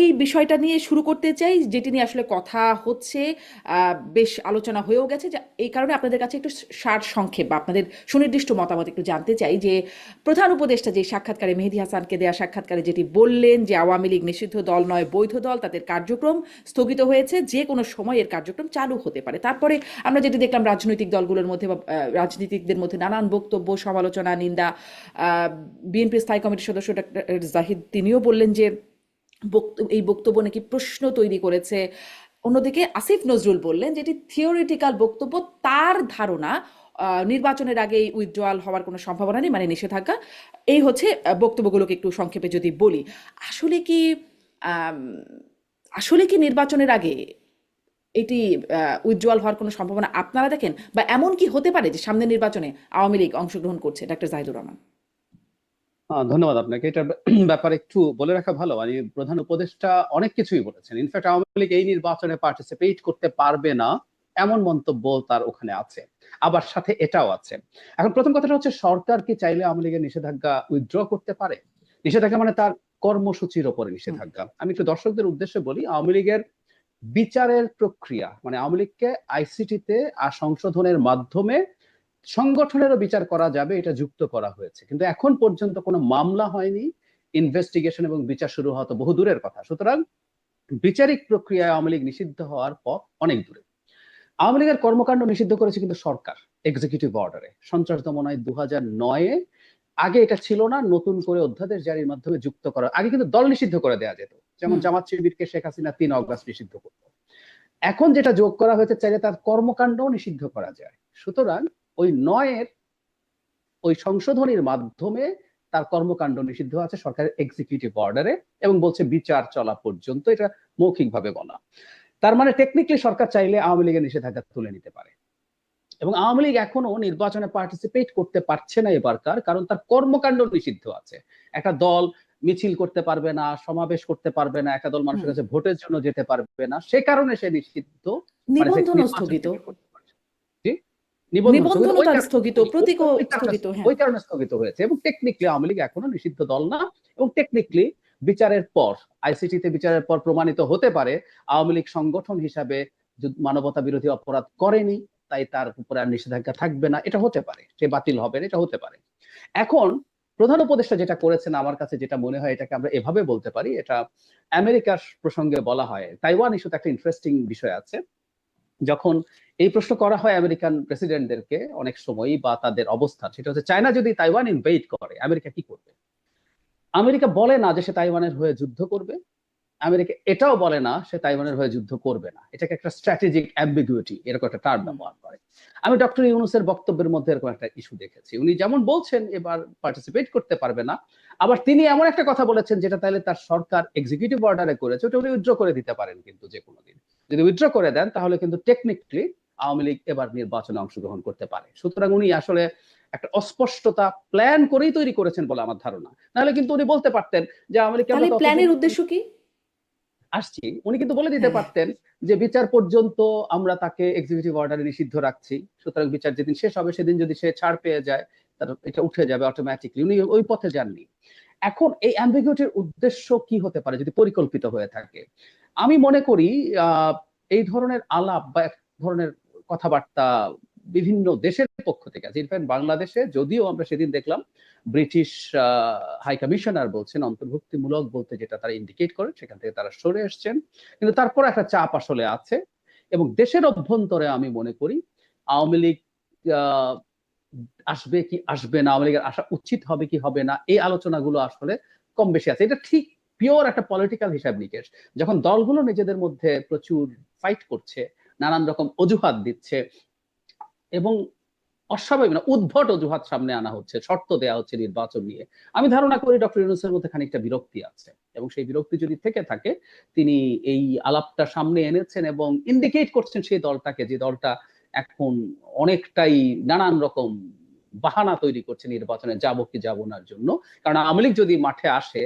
এই বিষয়টা নিয়ে শুরু করতে চাই, যেটি নিয়ে আসলে কথা হচ্ছে, বেশ আলোচনা হয়েও গেছে। এই কারণে আপনাদের কাছে একটু সার সংক্ষেপ বা আপনাদের সুনির্দিষ্ট মতামত একটু জানতে চাই যে প্রধান উপদেষ্টা যে সাক্ষাৎকারে, মেহেদী হাসানকে দেয়া সাক্ষাৎকারে যেটি বললেন যে আওয়ামী লীগ নিষিদ্ধ দল নয়, বৈধ দল, তাদের কার্যক্রম স্থগিত হয়েছে, যে কোনো সময় এর কার্যক্রম চালু হতে পারে। তারপরে আমরা যেটি দেখলাম রাজনৈতিক দলগুলোর মধ্যে বা রাজনীতিকদের মধ্যে নানান বক্তব্য, সমালোচনা, নিন্দা। বিএনপি স্থায়ী কমিটির সদস্য ডক্টর জাহিদ তিনিও বললেন যে এই বক্তব্য নাকি প্রশ্ন তৈরি করেছে। অন্যদিকে আসিফ নজরুল বললেন যেটি থিওরিটিক্যাল বক্তব্য, তার ধারণা নির্বাচনের আগে উইথড্রয়াল হওয়ার কোনো সম্ভাবনা নেই, মানে নিষেধাজ্ঞা। এই হচ্ছে বক্তব্যগুলোকে একটু সংক্ষেপে যদি বলি, আসলে কি আম, আসলে কি নির্বাচনের আগে এটি উইথড্রয়াল হওয়ার কোনো সম্ভাবনা আপনারা দেখেন, বা এমন কি হতে পারে যে সামনের নির্বাচনে আওয়ামী লীগ অংশগ্রহণ করছে? ডাক্তার জাহিদুর রহমান। ধন্যবাদ আপনাকে। এটার ব্যাপারে একটু বলে রাখা ভালো। মানে প্রধান উপদেষ্টা অনেক কিছুই বলেছেন। ইনফ্যাক্ট আওয়ামী লীগ এই নির্বাচনে পার্টিসিপেট করতে পারবে না এমন মন্তব্য তার ওখানে আছে, আবার সাথে এটাও আছে। এখন প্রথম কথাটা হচ্ছে, সরকার কি চাইলে আওয়ামী লীগের নিষেধাজ্ঞা উইথড্র করতে পারে? নিষেধাজ্ঞা মানে তার কর্মসূচির ওপরে নিষেধাজ্ঞা। আমি একটু দর্শকদের উদ্দেশ্যে বলি, আওয়ামী লীগের বিচারের প্রক্রিয়া, মানে আওয়ামী লীগকে আইসিটিতে সংশোধনের মাধ্যমে সংগঠনেরও বিচার করা যাবে, এটা যুক্ত করা হয়েছে। কিন্তু এখন পর্যন্ত কোনো মামলা হয়নি, ইনভেস্টিগেশন এবং বিচার শুরু হওয়া তো বহু দূরের কথা। সুতরাং বিচারিক প্রক্রিয়ায় আওয়ামী লীগ নিষিদ্ধ হওয়ার পথ অনেক দূরে। আওয়ামী লীগের কর্মকাণ্ড নিষিদ্ধ করেছে কিন্তু সরকার এক্সিকিউটিভ অর্ডারে, সন্ত্রাস দমন আইন 2009-এ। আগে এটা ছিল না, নতুন করে অধ্যাদেশ জারির মাধ্যমে যুক্ত করা। আগে কিন্তু দল নিষিদ্ধ করে দেওয়া যেত, যেমন জামাত শিবিরকে শেখ হাসিনা 3 অগস্ট নিষিদ্ধ করত। এখন যেটা যোগ করা হয়েছে, চাইলে তার কর্মকাণ্ডও নিষিদ্ধ করা যায়। সুতরাং ওই 9-এর ওই সংশোধনীর মাধ্যমে তার কর্মকাণ্ড নিষিদ্ধ আছে সরকারের এক্সিকিউটিভ অর্ডারে, এবং বলছে বিচার চলা পর্যন্ত, এটা মৌখিকভাবে বলা। তার মানে টেকনিক্যালি সরকার চাইলে আওয়ামী লীগের নিষেধাজ্ঞা তুলে নিতে পারে। এবং আওয়ামী লীগ এখনো নির্বাচনে পার্টিসিপেট করতে পারছে না এবারকার, কারণ তার কর্মকাণ্ড নিষিদ্ধ আছে। একটা দল মিছিল করতে পারবে না, সমাবেশ করতে পারবে না, একটা দল মানুষের কাছে ভোটের জন্য যেতে পারবে না, সে কারণে সে নিষিদ্ধ, মানে নিবন্ধন স্থগিত, করতে পারছে। নিবন্ধন নিবন্ধনও তার স্থগিত, প্রতীকও স্থগিত। হ্যাঁ, ওই কারণে স্থগিত হয়েছে। এবং টেকনিক্যালি আওয়ামী লীগ এখনো নিষিদ্ধ দল না। এবং টেকনিক্যালি বিচারের পর, আইসিটিতে বিচারের পর প্রমাণিত হতে পারে আওয়ামী লীগ সংগঠন হিসাবে মানবতা বিরোধী অপরাধ করেনি, তাই তার উপরে আর নিষেধাজ্ঞা থাকবে না, এটা হতে পারে। সে বাতিল হবে না, এটা হতে পারে। এখন প্রধান উপদেষ্টা যেটা করেছেন, আমার কাছে যেটা মনে হয়, এটাকে আমরা এভাবে বলতে পারি, এটা আমেরিকার প্রসঙ্গে বলা হয়। তাইওয়ান ইস্যুতে একটা ইন্টারেস্টিং বিষয় আছে। যখন এই প্রশ্ন করা হয় আমেরিকান প্রেসিডেন্টদেরকে অনেক সময়, বা তাদের অবস্থান, সেটা হচ্ছে চায়না যদি তাইওয়ান ইনভেড করে আমেরিকা কি করবে। আমেরিকা বলে না যে সে তাইওয়ানের হয়ে যুদ্ধ করবে, আমেরিকা এটাও বলে না সে তাইওয়ানের হয়ে যুদ্ধ করবে না। এটাকে একটা স্ট্র্যাটেজিক অ্যাম্বিগুইটি, এরকম একটা টার্ম ব্যবহার করে। আমি ডক্টর ইউনূসের বক্তব্যের মধ্যে এরকম একটা ইস্যু দেখেছি। উনি যেমন বলছেন এবার পার্টিসিপেট করতে পারবে না, আবার তিনি এমন একটা কথা বলেছেন যেটা তাহলে তার সরকার এক্সিকিউটিভ অর্ডারে করেছে, ওটা উনি উইথড্র করে দিতে পারেন। কিন্তু যে কোনো দিন যদি উইথড্র করে দেন, তাহলে কিন্তু টেকনিক্যালি আওয়ামী লীগ এবার নির্বাচনে অংশগ্রহণ করতে পারে। সুতরাং উনি আসলে একটা অস্পষ্টতা প্ল্যান করেই তৈরি করেছেন বলে আমার ধারণা। নাহলে কিন্তু উনি বলতে পারতেন যে আওয়ামী লীগকে আমরা প্ল্যানের উদ্দেশ্য কি আসছি, উনি কিন্তু বলে দিতে পারতেন যে বিচার পর্যন্ত আমরা তাকে এক্সিকিউটিভ অর্ডারে নিষিদ্ধ রাখছি, সুতরাং বিচার যেদিন শেষ হবে সেদিন যদি সে ছাড় পেয়ে যায়, তার এটা উঠে যাবে অটোমেটিকলি। উনি ওই পথে যাননি। এখন এই অ্যাম্বিগুইটির উদ্দেশ্য কি হতে পারে যদি পরিকল্পিত হয়ে থাকে? আমি মনে করি এই ধরনের আলাপ বা এক ধরনের কথাবার্তা বিভিন্ন দেশের পক্ষ থেকে আছে। ইনফ্যাক্ট বাংলাদেশে যদিও আমরা সেদিন দেখলাম ব্রিটিশ হাই কমিশনার বলছেন অন্তর্ভুক্তিমূলক বলতে যেটা তারা ইন্ডিকেট করে, সেখান থেকে তারা সরে এসছেন, কিন্তু তারপর একটা চাপ আসলে আছে। এবং দেশের অভ্যন্তরে আমি মনে করি আওয়ামী লীগ আসবে কি আসবে না, আওয়ামী লীগের আসা উচিত হবে কি হবে না, এই আলোচনাগুলো আসলে কম বেশি আছে। এটা ঠিক পিওর একটা পলিটিক্যাল হিসাব নিকেশ। যখন দলগুলো নিজেদের মধ্যে প্রচুর ফাইট করছে, নানান রকম অজুহাত দিচ্ছে, এবং অস্বাভাবিক না উদ্ভট অজুহাত সামনে আনা হচ্ছে, শর্ত দেয়া হচ্ছে নির্বাচন নিয়ে, আমি ধারণা করি ডক্টর ইউনূসের মধ্যে খানিকটা বিরক্তি আছে। এবং সেই বিরক্তি যদি থেকে থাকে, তিনি এই আলাপটা সামনে এনেছেন এবং ইন্ডিকেট করছেন সেই দলটাকে, যে দলটা এখন অনেকটাই নানান রকম বাহানা তৈরি করছে নির্বাচনে যাব কি যাব না জন্য। কারণ আওয়ামী লীগ যদি মাঠে আসে,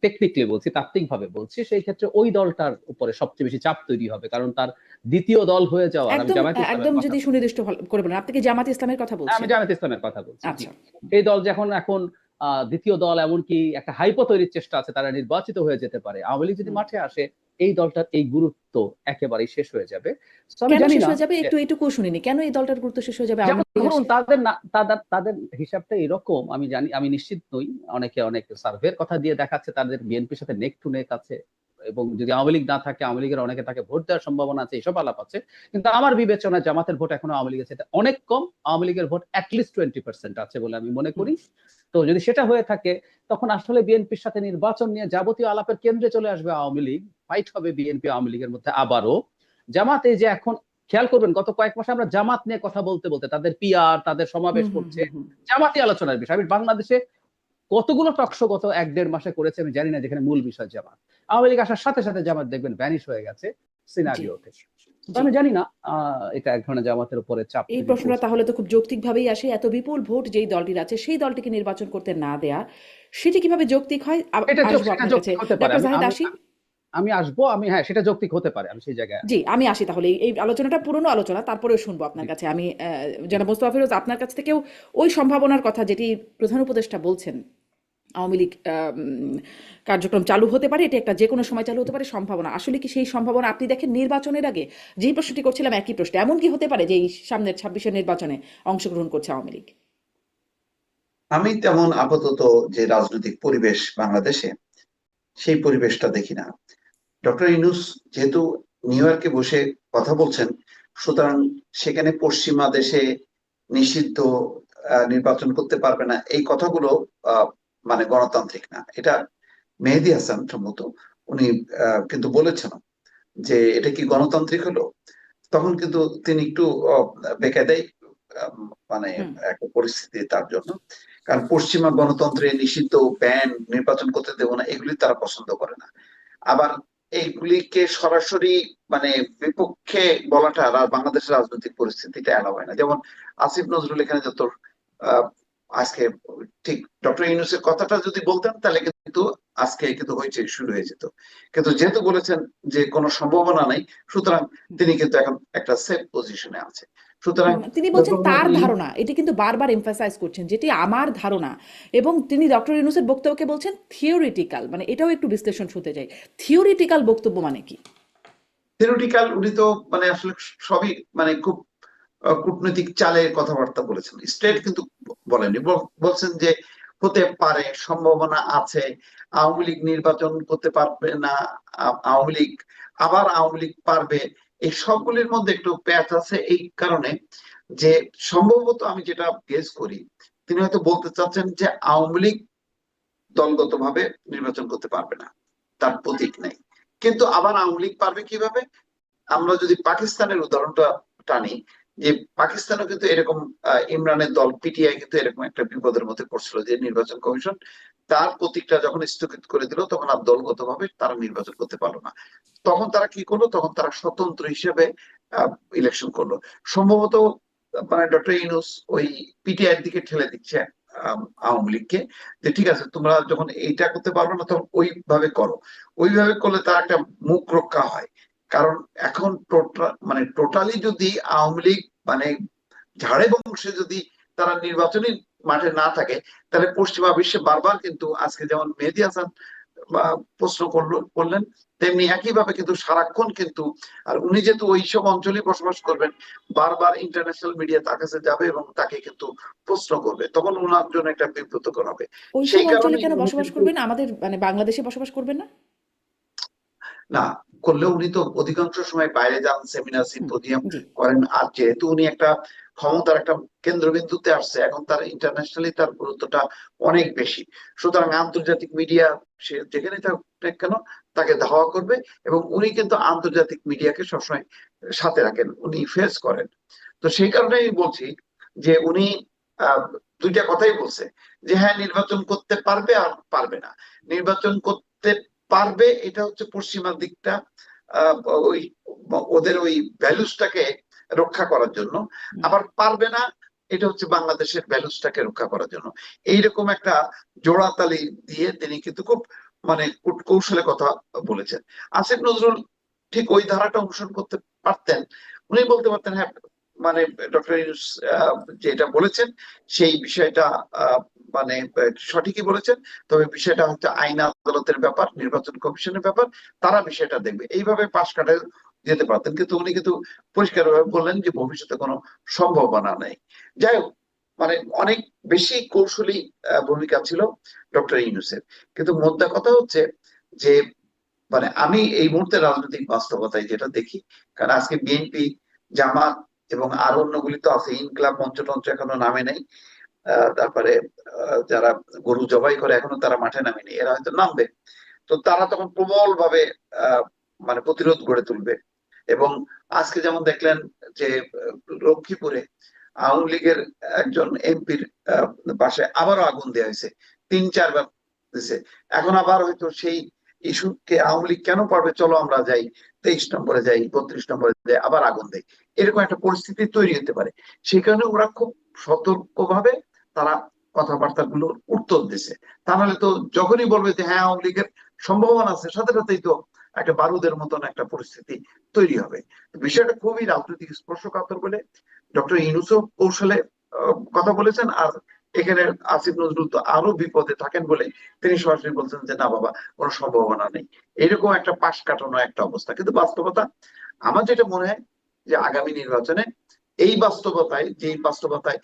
টেকনিক্যালি বলছি, তাত্ত্বিকভাবে বলছি, সেই ক্ষেত্রে ওই দলটার উপরে সবচেয়ে বেশি চাপ তৈরি হবে, কারণ তার দ্বিতীয় দল হয়ে যাওয়ার। আমি একদম জামায়াত ইসলামের একদম কথা যদি সুনির্দিষ্ট করে বলেন, আপনি কি জামাত ইসলামের কথা আমি বলছেন? জামায়াত ইসলামের কথা বলছি। জি, আচ্ছা। এই দল যখন এখন দ্বিতীয় দল, এমনকি একটা হাইপো তৈরির চেষ্টা আছে, তারা নির্বাচিত হয়ে যেতে পারে। আওয়ামী লীগ যদি হুম। মাঠে আসে, এই দলটার এই গুরুত্ব একেবারেই শেষ হয়ে যাবে। তো আমি কেন জানি শেষ না হয়ে যাবে যে, একটু এটুকুও শুনিনি, কেন এই দলটার গুরুত্ব শেষ হয়ে যাবে আওয়ামী যেমন লীগ ধরুন আসলে? তাদের না, তাদের হিসাবটা এরকম, আমি জানি, আমি নিশ্চিত নই, অনেকে অনেক সার্ভের কথা দিয়ে দেখাচ্ছে তাদের বিএনপির সাথে নেক টু নেক আছে, এবং যদি আওয়ামী লীগ না থাকে আওয়ামী লীগের অনেকে তাকে ভোট দেওয়ার সম্ভাবনা আছে, এইসব আলাপ আছে। কিন্তু আমার বিবেচনায় জামাতের ভোট এখনো আওয়ামী লীগের সাথে অনেক কম, আওয়ামী লীগের ভোট অ্যাটলিস্ট 20% আছে বলে আমি মনে হুম। করি। তো যদি সেটা হয়ে থাকে, তখন আসলে বিএনপির সাথে নির্বাচন নিয়ে যাবতীয় আলাপের কেন্দ্রে চলে আসবে আওয়ামী লীগ। ফাইট হবে বিএনপি আওয়ামী লীগের মধ্যে আবারও। জামাত এই যে এখন, খেয়াল করবেন গত কয়েক মাসে আমরা জামাত নিয়ে কথা বলতে বলতে তাদের পিআর, তাদের হুম সমাবেশ হুম করছে, হুম হুম। জামাতি আলোচনার বিষয়। আমি বাংলাদেশে কতগুলো টকশো গত 1-1.5 মাসে করেছে আমি জানি না, যেখানে মূল বিষয় জামাত। আওয়ামী লীগ আসার সাথে সাথে জামাত দেখবেন ভ্যানিশ হয়ে গেছে জি সিনারিওতে। তো জি। আমি জানি না এটা এক ধরনের জামাতের উপরে চাপ এই তৈরি প্রশ্নটা করছে। তাহলে তো খুব যৌক্তিকভাবেই আসে, এত বিপুল ভোট যেই দলটির আছে সেই দলটিকে নির্বাচন করতে না দেয়া, সেটি কিভাবে যৌক্তিক হয়? আসবো সেটা আপনার কাছে। যৌক্তিক হতে পারে। ডক্টর আমি জাহিদ আমি আসি। আমি আসবো, আমি, হ্যাঁ, সেটা যৌক্তিক হতে পারে, আমি সেই জায়গায় জি, আসবো। আমি আসি তাহলে। এই আলোচনাটা পুরনো আলোচনা, তারপরেও শুনবো জি, আপনার কাছে। আমি জি, জনাব মোস্তফা ফিরোজ, আপনার কাছ থেকেও ওই সম্ভাবনার কথা যেটি প্রধান উপদেষ্টা বলছেন, আওয়ামী লীগ কার্যক্রম চালু হতে পারে, এটি একটা যে কোনো সময় চালু হতে পারে সম্ভাবনা, আসলে কি সেই সম্ভাবনা আপনি দেখেন নির্বাচনের আগে? যেই প্রশ্নটি করছিলাম একই প্রশ্ন, এমন কি হতে পারে যে এই সামনের 26-এর নির্বাচনে অংশগ্রহণ করছে আওয়ামী লীগ? আমি তেমন আপাতত যে রাজনৈতিক পরিবেশ বাংলাদেশে, সেই পরিবেশটা দেখি না। ডক্টর ইউনূস যেহেতু নিউ ইয়র্কে বসে কথা বলছেন, সুতরাং সেখানে পশ্চিমা দেশে নিষিদ্ধ নির্বাচন করতে পারবে না, এই কথাগুলো আহ, মানে গণতান্ত্রিক না। এটা মেহেদী হাসান সম্ভবত উনি কিন্তু বলেছেন যে এটা কি গণতান্ত্রিক হলো। তখন কিন্তু তিনি একটু বেকায়দায় মানে হুম। একটা পরিস্থিতি তার জন্য। কারণ পশ্চিমা গণতন্ত্রে নিষিদ্ধ, ব্যান, নির্বাচন করতে দেবো না, এগুলি তারা পছন্দ করে না। আবার এইগুলিকে সরাসরি মানে বিপক্ষে বলাটা বাংলাদেশের রাজনৈতিক পরিস্থিতিটা এলাও হয় না। যেমন আসিফ নজরুল এখানে যত আহ, আজকে ঠিক ডক্টর ইউনূসের কথাটা যদি বলতেন তাহলে কিন্তু আজকে কিন্তু হইচই শুরু হয়ে যেত। কিন্তু যেহেতু বলেছেন যে কোনো সম্ভাবনা নাই, সুতরাং তিনি কিন্তু এখন একটা সেফ পজিশনে আছে। সুতরাং তিনি বলছেন তার ধারণা, এটি কিন্তু বারবার এমফাসাইজ করছেন যেটি আমার ধারণা, এবং তিনি ডক্টর ইউনূসের বক্তব্যকে বলছেন থিওরিটিক্যাল, মানে এটাও একটু বিশ্লেষণ শুনতে চাই। থিওরিটিক্যাল বক্তব্য মানে কি? থিওরিটিক্যাল, উনি তো মানে আসলে সবই মানে খুব কূটনৈতিক চালে কথাবার্তা বলেছেন, স্ট্রেট হুম। কিন্তু বলেননি। বলছেন যে হতে পারে, সম্ভাবনা আছে, আওয়ামী লীগ নির্বাচন করতে পারবে না, আওয়ামী লীগ আবার আওয়ামী লীগ পারবে। এই সবগুলির মধ্যে একটু প্যাচ আছে, এই কারণে যে সম্ভবত আমি যেটা গেস করি, তিনি হয়তো বলতে চাচ্ছেন যে আওয়ামী লীগ দলগতভাবে নির্বাচন করতে পারবে না, তার প্রতীক নেই। কিন্তু আবার আওয়ামী লীগ পারবে কিভাবে? আমরা যদি পাকিস্তানের উদাহরণটা টানি, যে পাকিস্তানও কিন্তু এরকম ইমরানের দল পিটিআই কিন্তু এরকম একটা বিপদের মধ্যে পড়ছিল, যে নির্বাচন কমিশন তার প্রতীকটা যখন স্থগিত করে দিল, তখন আর দলগত ভাবে তারা নির্বাচন করতে পারলো না। তখন তারা কি করলো? তখন তারা স্বতন্ত্র হিসেবে ইলেকশন করলো। সম্ভবত মানে ডক্টর ইউনূস ওই পিটিআই এর দিকে ঠেলে দিচ্ছে আওয়ামী লীগকে, যে ঠিক আছে তোমরা যখন এইটা করতে পারবে না তখন ওইভাবে করো। ওইভাবে করলে তার একটা মুখ রক্ষা হয়। কারণ এখন মানে টোটালি যদি আওয়ামী লীগ মানে ঝাড়ে বংশে যদি তারা নির্বাচনী মাঠে না থাকে, তাহলে পশ্চিমা বিশ্বে বারবার কিন্তু আজকে যেমন মেহেদী হাসান প্রশ্ন করলেন, তেমনি একইভাবে কিন্তু সারাক্ষণ কিন্তু, আর উনি যেহেতু ওইসব অঞ্চলে বসবাস করবেন, বারবার ইন্টারন্যাশনাল মিডিয়া তার কাছে যাবে এবং তাকে কিন্তু প্রশ্ন করবে, তখন ওনার জন্য একটা বিব্রতকর হবে। ওইসব সেই অঞ্চলে কারণে কেন উনি বসবাস কিন্তু করবেন? আমাদের মানে বাংলাদেশে বসবাস করবেন না? না করলেও উনি তো অধিকাংশ সময় বাইরে যান, সেমিনার হুম। সিম্পোজিয়াম জি। করেন। আর যেহেতু উনি একটা ক্ষমতার একটা কেন্দ্রবিন্দুতে আসছে, এখন তার ইন্টারন্যাশনালি তার গুরুত্বটা অনেক বেশি। সুতরাং আন্তর্জাতিক মিডিয়া সে যেখানে থাকুক না কেন তাকে ধাওয়া করবে, এবং উনি কিন্তু আন্তর্জাতিক মিডিয়াকে সবসময় সাথে রাখেন, উনি ফেস করেন। তো সেই কারণে আমি বলছি যে উনি আহ দুইটা কথাই বলছে, যে হ্যাঁ নির্বাচন করতে পারবে আর পারবে না। নির্বাচন করতে পারবে এটা হচ্ছে পশ্চিমা দিকটা আহ, ওই ওদের ওই ভ্যালুসটাকে রক্ষা করার জন্য, হুম। আবার পারবে না এটা হচ্ছে বাংলাদেশের ভ্যালুসটাকে রক্ষা করার জন্য। এইরকম একটা জোড়াতালি দিয়ে তিনি কিন্তু খুব মানে কৌশলে কথা বলেছেন। আসিফ নজরুল ঠিক ওই ধারাটা অনুসরণ করতে পারতেন। উনি বলতে পারতেন হ্যাঁ মানে ডক্টর ইউনূস যেটা বলেছেন সেই বিষয়টা মানে সঠিকই বলেছেন, তবে বিষয়টা হচ্ছে আইন আদালতের ব্যাপার, নির্বাচন কমিশনের ব্যাপার, তারা বিষয়টা দেখবে। এইভাবে পাশ কাটে যেতে পারতেন, কিন্তু উনি কিন্তু পরিষ্কারভাবে বললেন যে ভবিষ্যতে কোনো সম্ভাবনা নেই। যাই হোক, মানে অনেক বেশি কৌশলী ভূমিকা ছিল ডক্টর ইউনূসের। কিন্তু মোদ্দা কথা হচ্ছে যে মানে আমি এই মুহূর্তে রাজনৈতিক বাস্তবতায় যেটা দেখি, কারণ আজকে বিএনপি, জামাত এবং আরো অন্যগুলি তো আছে, ইনকলাব মঞ্চ টঞ্চ এখনো নামে নাই, তারপরে যারা গরু জবাই করে এখনো তারা মাঠে নামেনি, এরা হয়তো নামবে। তো তারা তখন প্রবল ভাবে মানে প্রতিরোধ গড়ে তুলবে। এবং আজকে যেমন দেখলেন যে লক্ষ্মীপুরে আওয়ামী লীগের একজন এমপির বাসায় আবারও আগুন দেওয়া হয়েছে, 3-4 বার দিছে। এখন আবার হয়তো সেই ইস্যুকে আওয়ামী লীগ কেন পারবে, চলো আমরা যাই 23 নম্বরে যাই, 32 নম্বরে যাই, আবার আগুন দেয়, এরকম একটা পরিস্থিতি তৈরি হতে পারে। সেই কারণে ওরা খুব সতর্ক ভাবে তারা কথাবার্তা গুলোর উত্তর দিছে। তা নাহলে তো যখনই বলবে যে হ্যাঁ আওয়ামী লীগের সম্ভাবনা আছে, সাথে সাথেই তো একটা বারুদের মতন একটা পরিস্থিতি তৈরি হবে। বিষয়টা খুবই রাজনৈতিক স্পর্শকাতর বলে ডক্টর ইউনূসও কৌশলে কথা বলেছেন। আর এখানে আসিফ নজরুল তো আরো বিপদে থাকেন বলে তিনি সরাসরি বলছেন যে না বাবা, কোনো সম্ভাবনা নেই। এরকম একটা পাশ কাটানো একটা অবস্থা। কিন্তু বাস্তবতা আমার যেটা মনে হয় যে আগামী নির্বাচনে এই বাস্তবতায়, যে বাস্তবতায়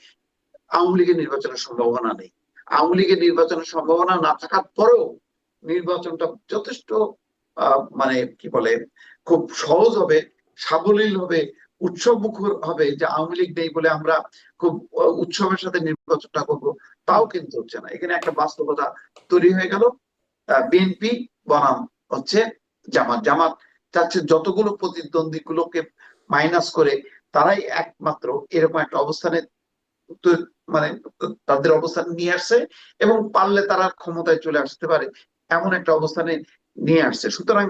আওয়ামী লীগের নির্বাচনের সম্ভাবনা নেই, আওয়ামী লীগের নির্বাচনের সম্ভাবনা না থাকার পরেও নির্বাচনটা যথেষ্ট মানে কি বলে, খুব সহজ হবে, সাবলীল হবে, উৎসব মুখর হবে, যে আওয়ামী লীগ নেই বলে আমরা খুব উৎসবের সাথে নির্বাচনটা করবো, তাও কিন্তু হচ্ছে না। এখানে একটা বাস্তবতা তৈরি হয়ে গেল। বিএনপি বনাম হচ্ছে জামাত, জামাত চাচ্ছে যতগুলো প্রতিদ্বন্দ্বী গুলোকে মাইনাস করে তারাই একমাত্র এরকম একটা অবস্থানে মানে তাদের অবস্থান নিয়ে আসছে, এবং পারলে তারা ক্ষমতায় চলে আসতে পারে এমন একটা অবস্থানে নিয়ে আসছে। সুতরাং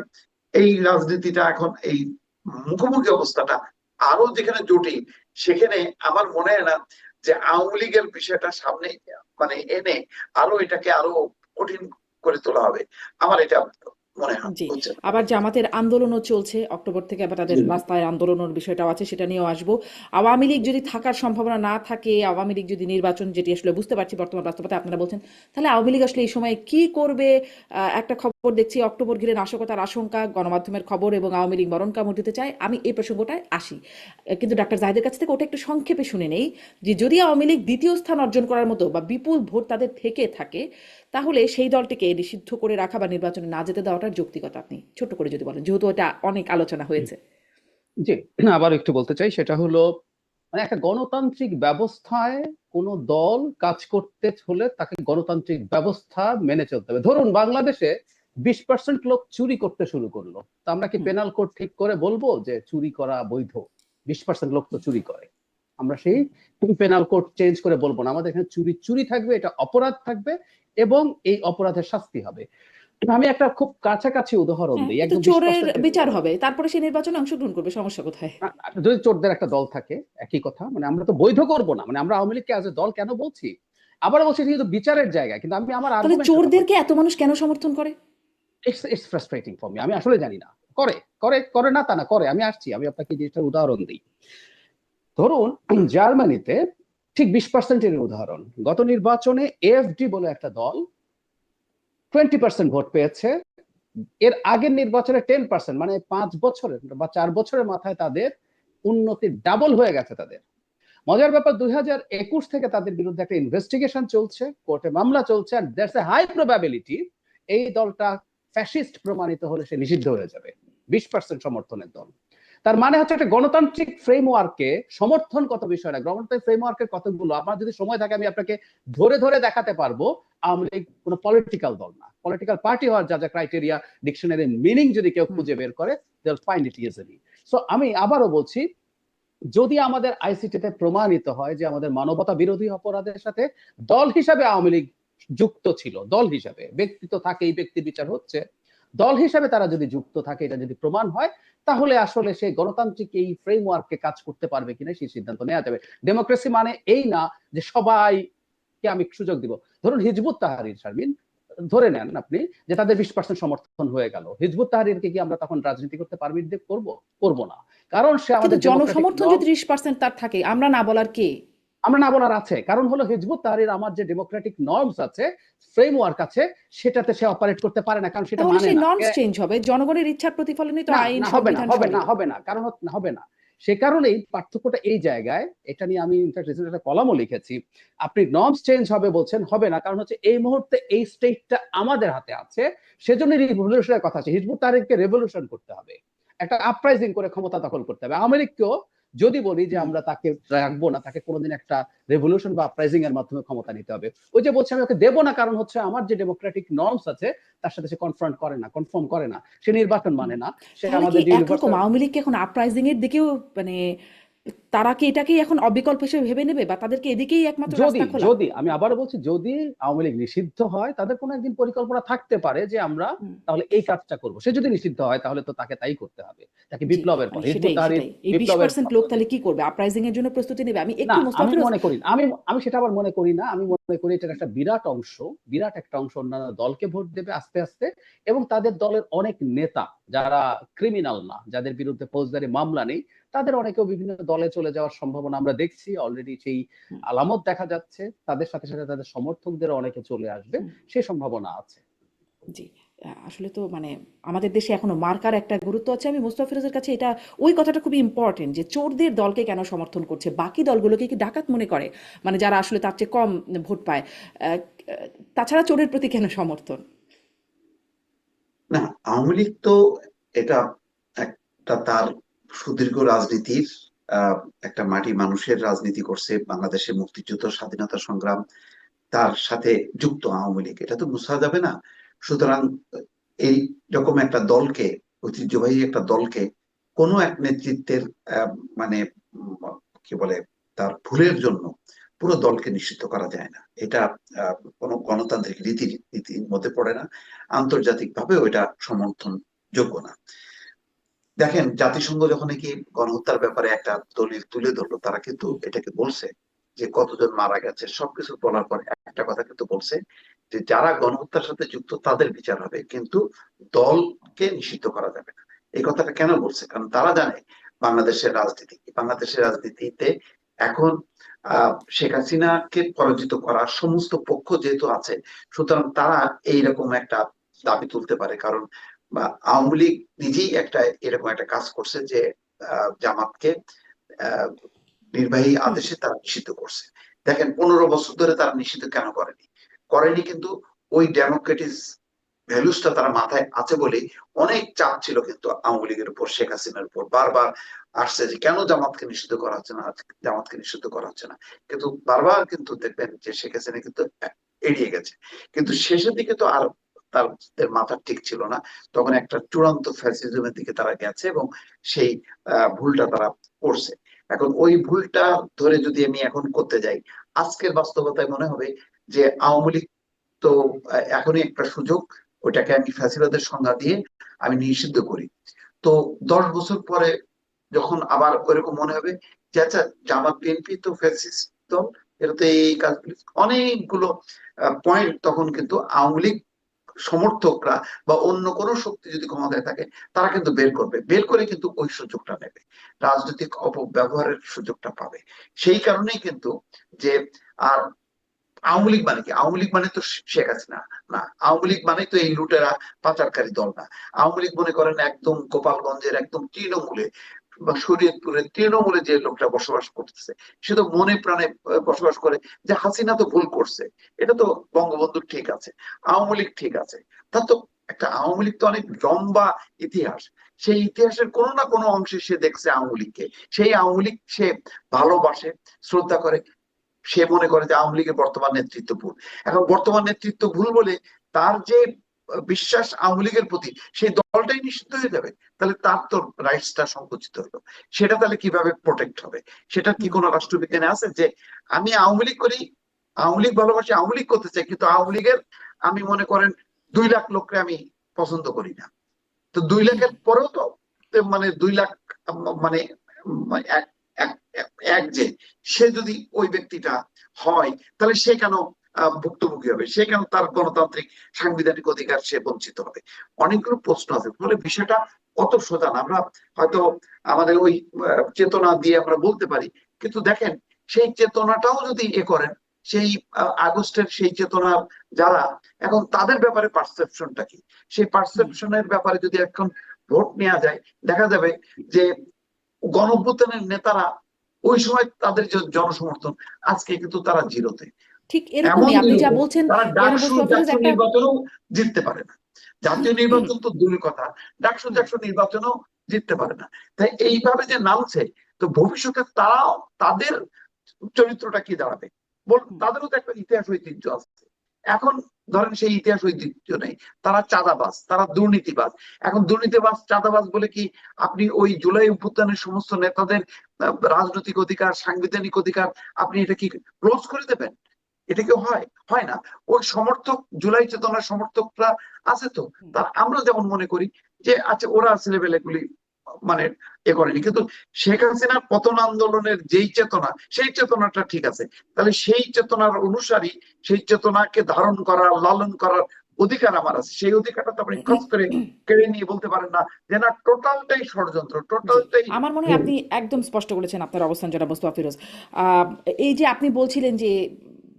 এই রাজনীতিটা এখন এই মুখোমুখি অবস্থাটা আরো যেখানে জটিল, সেখানে আমার মনে হয় না যে আওয়ামী লীগের বিষয়টা সামনে মানে এনে আরো এটাকে আরো কঠিন করে তোলা হবে, আমার এটা মনে হয় জি, বুঝছেন। আবার জামাতের আন্দোলনও চলছে অক্টোবর থেকে, আবার তাদের রাস্তায় আন্দোলনের বিষয়টাও আছে, সেটা নিয়েও আসবো। আওয়ামী লীগ যদি থাকার সম্ভাবনা না থাকে, আওয়ামী লীগ যদি নির্বাচন, যেটি আসলে বুঝতে পারছি বর্তমান বাস্তবতা আপনারা বলছেন, তাহলে আওয়ামী লীগ আসলে এই সময় কি করবে? একটা খবর দেখছি অক্টোবর ঘিরে নাশকতার আশঙ্কা, গণমাধ্যমের খবর, এবং আওয়ামী লীগ মরণ কামড় দিতে চায়। আমি এই প্রসঙ্গটায় আসি, কিন্তু ডাক্তার জাহিদের কাছ থেকে ওটা একটু সংক্ষেপে শুনে নেই, যে যদি আওয়ামী লীগ দ্বিতীয় স্থান অর্জন করার মতো বা বিপুল ভোট তাদের থেকে থাকে, তাহলে সেই দলটিকে নিষিদ্ধ করে রাখা বা নির্বাচনে না যেতে দেওয়াটার যৌক্তিকতা আপনি ছোট করে যদি বলেন, যেহেতু এটা অনেক আলোচনা হয়েছে। জি, আবার একটু বলতে চাই, সেটা হলো মানে একটা গণতান্ত্রিক ব্যবস্থায় কোন দল কাজ করতে হলে তাকে গণতান্ত্রিক ব্যবস্থা মেনে চলতে হবে। ধরুন বাংলাদেশে 20% লোক চুরি করতে শুরু করলো, তো আমরা কি হুম। পেনাল কোড ঠিক করে বলবো যে চুরি করা বৈধ? 20% লোক তো চুরি করে, আমরা সেই পেনাল কোড চেঞ্জ করে বলবো না। আমাদের এখানে চুরি চুরি থাকবে, এটা অপরাধ থাকবে, এবং এই অপরাধের শাস্তি হবে। আমি একটা খুব কাছাকাছি উদাহরণ হ্যাঁ, দিই, কিন্তু একদম চোরের 20% বিচার হবে, তারপরে সে নির্বাচনে অংশগ্রহণ করবে, সমস্যা কোথায়? যদি চোরদের একটা দল থাকে, একই কথা। মানে আমরা তো বৈধ করব না, মানে আমরা আওয়ামী লীগকে আজ দল কেন বলছি, আবার বলছি কিন্তু বিচারের জায়গা। কিন্তু আমি আমার তাহলে আর্গুমেন্টের কথা চোরদেরকে এত মানুষ কেন সমর্থন করে? It's frustrating for me. আমি আসলে জানি না। করে করে করে না তা না, করে। আমি আসছি, আমি আপনাকে জিনিসটার উদাহরণ দিই। ধরুন জার্মানিতে ঠিক 20%-এর উদাহরণ, গত নির্বাচনে এএফডি বলে একটা দল 20% ভোট পেয়েছে। এর আগের নির্বাচনে 10%, মানে 5 বছরের বা 4 বছরের মাথায় তাদের উন্নতি ডাবল হয়ে গেছে তাদের। মজার ব্যাপার, 2021 থেকে তাদের বিরুদ্ধে একটা ইনভেস্টিগেশন চলছে, কোর্টে মামলা চলছে, and there's a high probability এই দলটা ফ্যাসিস্ট প্রমাণিত হলে সে নিষিদ্ধ হয়ে যাবে। 20% সমর্থনের দল। তার মানে হচ্ছে একটা গণতান্ত্রিক ফ্রেমওয়ার্কে সমর্থন কত বিষয় না, গণতান্ত্রিক ফ্রেমওয়ার্কের কতগুলো, আমার যদি সময় থাকে আমি আপনাকে ধরে ধরে দেখাতে পারবো। আওয়ামী লীগ কোনো পলিটিক্যাল দল না। পলিটিক্যাল পার্টি হওয়ার যা যা ক্রাইটেরিয়া, ডিকশনারি মিনিং যদি কেউ খুঁজে বের করে, they will find it easily. So আমি আবারও বলছি, যদি আমাদের আইসিটিতে প্রমাণিত হয় যে আমাদের মানবতা বিরোধী অপরাধের সাথে দল হিসাবে আওয়ামী লীগ যুক্ত ছিল, দল হিসাবে, ব্যক্তি তো থাকে, এই ব্যক্তির বিচার হচ্ছে, দল হিসাবে তারা যদি যুক্ত থাকে, এটা যদি প্রমাণ হয়, তাহলে আসলে সেই গণতান্ত্রিক এই ফ্রেমওয়ার্কে কাজ করতে পারবে কিনা সেই সিদ্ধান্ত নেওয়া যাবে। ডেমোক্রেসি মানে এই না যে সবাইকে আমি সুযোগ দিব। ধরুন হিজবুত তাহরির, শারমিন, ধরে নেন আপনি যে তাদের 20% সমর্থন হয়ে গেল, হিজবুত তাহরিরকে কি আমরা তখন রাজনীতি করতে পারমিট দিয়ে করবো না, কারণ সে কিন্তু আমাদের ডেমোক্রেটিক জনসমর্থন যদি 30% তার থাকে, আমরা না বলার কে? আমরা না বলার আছে, কারণ হলো হিজবুত তাহরির আমার যে ডেমোক্রেটিক নর্মস আছে, ফ্রেমওয়ার্ক আছে, সেটাতে সে অপারেট করতে পারে না, কারণ সেটা তাহলে মানে সেই না। নর্মস চেঞ্জ হবে, জনগণের ইচ্ছার প্রতিফলনই তো না আইন না হবে না সংবিধান হবে সবই। না হবে না হবে না, কারণ হবে না। সে কারণেই পার্থক্যটা এই জায়গায়, এটা নিয়ে আমি একটা কলামও লিখেছি। আপনি নর্মস চেঞ্জ হবে বলছেন, হবে না, কারণ হচ্ছে এই মুহূর্তে এই স্টেটটা আমাদের হাতে আছে, সেজন্য রিভলিউশনের কথা আছে। হিজবুত তাহরিরকে রেভলিউশন করতে হবে, একটা আপরাইজিং করে ক্ষমতা দখল করতে হবে। আওয়ামী লীগকেও যদি বলি যে আমরা তাকে রাখবো না, তাকে কোনোদিন একটা রেভলিউশন বা আপরাইজিং এর মাধ্যমে ক্ষমতা নিতে হবে। ওই যে বলছে আমি ওকে দেবো না, কারণ হচ্ছে আমার যে ডেমোক্রেটিক নর্মস আছে তার সাথে সে কনফর্ম করে না, সে নির্বাচন মানে না, সে তাহলে কি আমাদের একরকম ইউনিভার্সাল। আওয়ামী লীগ এখন আপরাইজিং এর দিকেও, মানে তারা কি এটাকেই এখন অবিকল্প হিসেবে ভেবে নেবে, বা তাদেরকে এদিকেই একমাত্র যদি রাস্তা খোলা? যদি আমি আবারও বলছি, যদি আওয়ামী লীগ নিষিদ্ধ হয়, তাদের কোনো একদিন পরিকল্পনা থাকতে পারে যে আমরা হুম, তাহলে এই কাজটা করব। সে যদি নিষিদ্ধ হয় তাহলে তো তাকে তাই করতে হবে, তাকে জি, বিপ্লবের পর মানে হিজবুত সেটাই তাহরির সেটাই এই বিপ্লবের 20% লোক তাহলে কি করবে, আপরাইজিং এর জন্য প্রস্তুতি নেবে? আমি না, একটু আমি মোস্তাফিরোজ। মনে করি না, আমি সেটা আবার মনে করি না। আমি মনে করি এটার একটা বিরাট একটা অংশ অন্যান্য দলকে ভোট দেবে আস্তে আস্তে, এবং তাদের দলের অনেক নেতা যারা ক্রিমিনাল না, যাদের বিরুদ্ধে ফৌজদারি মামলা নেই, তাদের অনেকেও বিভিন্ন দলে চলে যাওয়ার সম্ভাবনা আমরা দেখছি অলরেডি, সেই হুম, আলামত দেখা যাচ্ছে। তাদের সাথে সাথে তাদের সমর্থকদের অনেকে চলে আসবে, হুম, সেই সম্ভাবনা আছে। জি। আসলে তো মানে আমাদের দেশে এখনো মার্কার একটা গুরুত্ব আছে। আমি মুস্তাফিরোজের কাছে এটা, ওই কথাটা খুবই ইম্পর্টেন্ট, যে চোরদের দলকে কেন সমর্থন করছে, বাকি দলগুলোকে কি ডাকাত মনে করে, মানে যারা আসলে তার চেয়ে কম ভোট পায়। তাছাড়া চোরের প্রতি কেন সমর্থন? না, আওয়ামী লীগ তো এটা একটা তার সুদীর্ঘ রাজনীতির আহ, একটা মাটি মানুষের রাজনীতি করছে, বাংলাদেশের মুক্তিযুদ্ধ স্বাধীনতা সংগ্রাম তার সাথে যুক্ত আওয়ামী লীগ, এটা তো বোঝা যাবে না। সুতরাং এই রকম একটা দলকে, ঐতিহ্যবাহী একটা দলকে কোনো এক নেতৃত্বের আহ, মানে কি বলে, তার ভুলের জন্য পুরো দলকে নিষিদ্ধ করা যায় না। এটা কোনো গণতান্ত্রিক নীতির মধ্যে পড়ে না, আন্তর্জাতিক ভাবে ওইটা সমর্থন যোগ্য না। দেখেন, জাতিসংঘ যখন নাকি গণহত্যার ব্যাপারে একটা দলিল তুলে ধরলো, তারা কিন্তু হুম, এটাকে বলছে যে কতজন মারা গেছে, সবকিছু বলার পর একটা কথা কিন্তু বলছে যে যারা গণহত্যার সাথে যুক্ত তাদের বিচার হবে, কিন্তু দলকে নিষিদ্ধ করা যাবে না। এই কথাটা কেন বলছে? কারণ তারা জানে বাংলাদেশের রাজনীতি কি। বাংলাদেশের রাজনীতিতে এখন শেখ হাসিনাকে পরাজিত করার সমস্ত পক্ষ যেহেতু আছে, সুতরাং তারা এইরকম একটা দাবি তুলতে পারে। কারণ বা আওয়ামী লীগ নিজেই একটা এরকম একটা কাজ করছে যে জামাতকে আহ, নির্বাহী হুম, আদেশে তারা নিষিদ্ধ করছে। দেখেন, 15 বছর ধরে তারা নিষিদ্ধ কেন করেনি কিন্তু ওই ডেমোক্রেটিক ভ্যালুসটা তারা মাথায় আছে বলেই অনেক চাপ ছিল কিন্তু আওয়ামী লীগের উপর, শেখ হাসিনার উপর বারবার আসছে যে কেন জামাতকে নিষিদ্ধ করা হচ্ছে না, জামাতকে নিষিদ্ধ করা হচ্ছে না। কিন্তু বারবার কিন্তু দেখবেন যে শেখ হাসিনা কিন্তু এড়িয়ে গেছে। কিন্তু শেষের দিকে তো আর তাদের মাথা ঠিক ছিল না, তখন একটা চূড়ান্ত ফ্যাসিজমের দিকে তারা গেছে এবং সেই ভুলটা তারা করছে। এখন ওই ভুলটা ধরে যদি আমি এখন করতে যাই, আজকের বাস্তবতায় মনে হবে যে আওয়ামী লীগ তো এখনই একটা সুযোগ, ওইটাকে আমি ফ্যাসিবাদের সংজ্ঞা দিয়ে আমি নিষিদ্ধ করি। তো 10 বছর পরে যখন আবার ওইরকম মনে হবে যে আচ্ছা, জামাত বিএনপি তো ফ্যাসিস্ট দল, এটা তো এই কাজগুলি অনেকগুলো পয়েন্ট, তখন কিন্তু আওয়ামী লীগ সমর্থকরা বা অন্য কোন শক্তি যদি ক্ষমতায় থাকে, তারা কিন্তু বের করে কিন্তু ওই সুযোগটা নেবে, রাজনৈতিক অপব্যবহারের সুযোগটা পাবে। সেই কারণেই কিন্তু যে আর আওয়ামী লীগ মানে কি? আওয়ামী লীগ মানে তো শেখ হাসিনা না, আওয়ামী লীগ মানে তো এই লুটেরা পাচারকারী দল না। আওয়ামী লীগ মনে করেন একদম গোপালগঞ্জের একদম তৃণমূলে বা শরীয়তপুরের তৃণমূলে যে লোকটা বসবাস করতেছে, সে তো মনে প্রাণে বসবাস করে যে হাসিনা তো ভুল করছে, এটা তো বঙ্গবন্ধু ঠিক আছে, আওয়ামী লীগ ঠিক আছে। তার তো একটা আওয়ামী লীগ তো অনেক লম্বা ইতিহাস, সেই ইতিহাসের কোনো না কোনো অংশে সে দেখছে আওয়ামী লীগকে, সেই আওয়ামী লীগ সে ভালোবাসে, শ্রদ্ধা করে। সে মনে করে যে আওয়ামী লীগের বর্তমান নেতৃত্ব ভুল। এখন বর্তমান নেতৃত্ব ভুল বলে তার যে বিশ্বাস আওয়ামী লীগের প্রতি, সেই দলটাই নিষিদ্ধ হয়ে যাবে, তাহলে তার তো রাইটসটা সংকুচিত হলো। সেটা তাহলে কিভাবে প্রোটেক্ট হবে? সেটা কি হুম, কোনো রাষ্ট্রবিজ্ঞানে আছে যে আমি আওয়ামী লীগ করি, আওয়ামী লীগ ভালোবাসি, আওয়ামী লীগ করতে চাই, কিন্তু আওয়ামী লীগের আমি মনে করেন 2 লাখ লোককে আমি পছন্দ করি না। তো 2 লাখের পরেও তো মানে 2 লাখ মানে এক এক এক যে সে যদি ওই ব্যক্তিটা হয়, তাহলে সে কেন ভুক্তভোগী হবে, সে কেন তার গণতান্ত্রিক সাংবিধানিক অধিকার সে বঞ্চিত হবে? অনেকগুলো প্রশ্ন আছে। ফলে বিষয়টা কত সোজা না, আমরা হয়তো আমাদের ওই চেতনা দিয়ে আমরা বলতে পারি, কিন্তু দেখেন সেই চেতনাটাও যদি করেন, সেই আগস্টের সেই চেতনার যারা এখন, তাদের ব্যাপারে পারসেপশনটা কি, সেই পারসেপশনের ব্যাপারে যদি এখন ভোট নেওয়া যায়, দেখা যাবে যে গণঅভ্যুত্থানের নেতারা ওই সময় তাদের যে জনসমর্থন, আজকে কিন্তু তারা জিরোতে। ঠিক এমন এরকমই আপনি যা জিরোতে বলছেন তারা জনাব মোস্তফা ফিরোজ, একটা নির্বাচনেও জিততে পারে না। জাতীয় নির্বাচন তো দূরের কথা, ডাকসু নির্বাচনেও জিততে পারে না। তাই এইভাবে যে নামছে, তো ভবিষ্যতে তারা তাদের চরিত্রটা কি দাঁড়াবে? তাদেরও তো একটা ইতিহাস ঐতিহ্য আছে। এখন ধরেন সেই ইতিহাস ঐতিহ্য নেই, তারা চাঁদাবাজ, তারা দুর্নীতিবাজ। এখন দুর্নীতিবাজ চাঁদাবাজ বলে কি আপনি ওই জুলাই অভ্যুত্থানের সমস্ত নেতাদের রাজনৈতিক অধিকার, সাংবিধানিক অধিকার আপনি এটা কি ক্লোজ করে দেবেন? এটা কি হয়? হয় না। ওই সমর্থক, জুলাই চেতনার সমর্থকরা আছে তো, তার আমরা যেমন মনে করি যে আচ্ছা ওরা ছেলেবেলে এগুলি মানে করেনি, কিন্তু শেখ হাসিনার পতন আন্দোলনের যেই চেতনা, সেই চেতনাটা ঠিক আছে। তাহলে সেই চেতনার অনুসারী, সেই চেতনাকে ধারণ করার, লালন করার অধিকার আমার আছে। সেই অধিকারটা তো আপনি খরচ করে কেড়ে নিয়ে বলতে পারেন না যে না, টোটালটাই ষড়যন্ত্র, জি, টোটালটাই আমার মনে হয় ভুল। আপনি একদম স্পষ্ট করেছেন আপনার অবস্থান, জনাব মোস্তফা ফিরোজ। আহ, এই যে আপনি বলছিলেন যে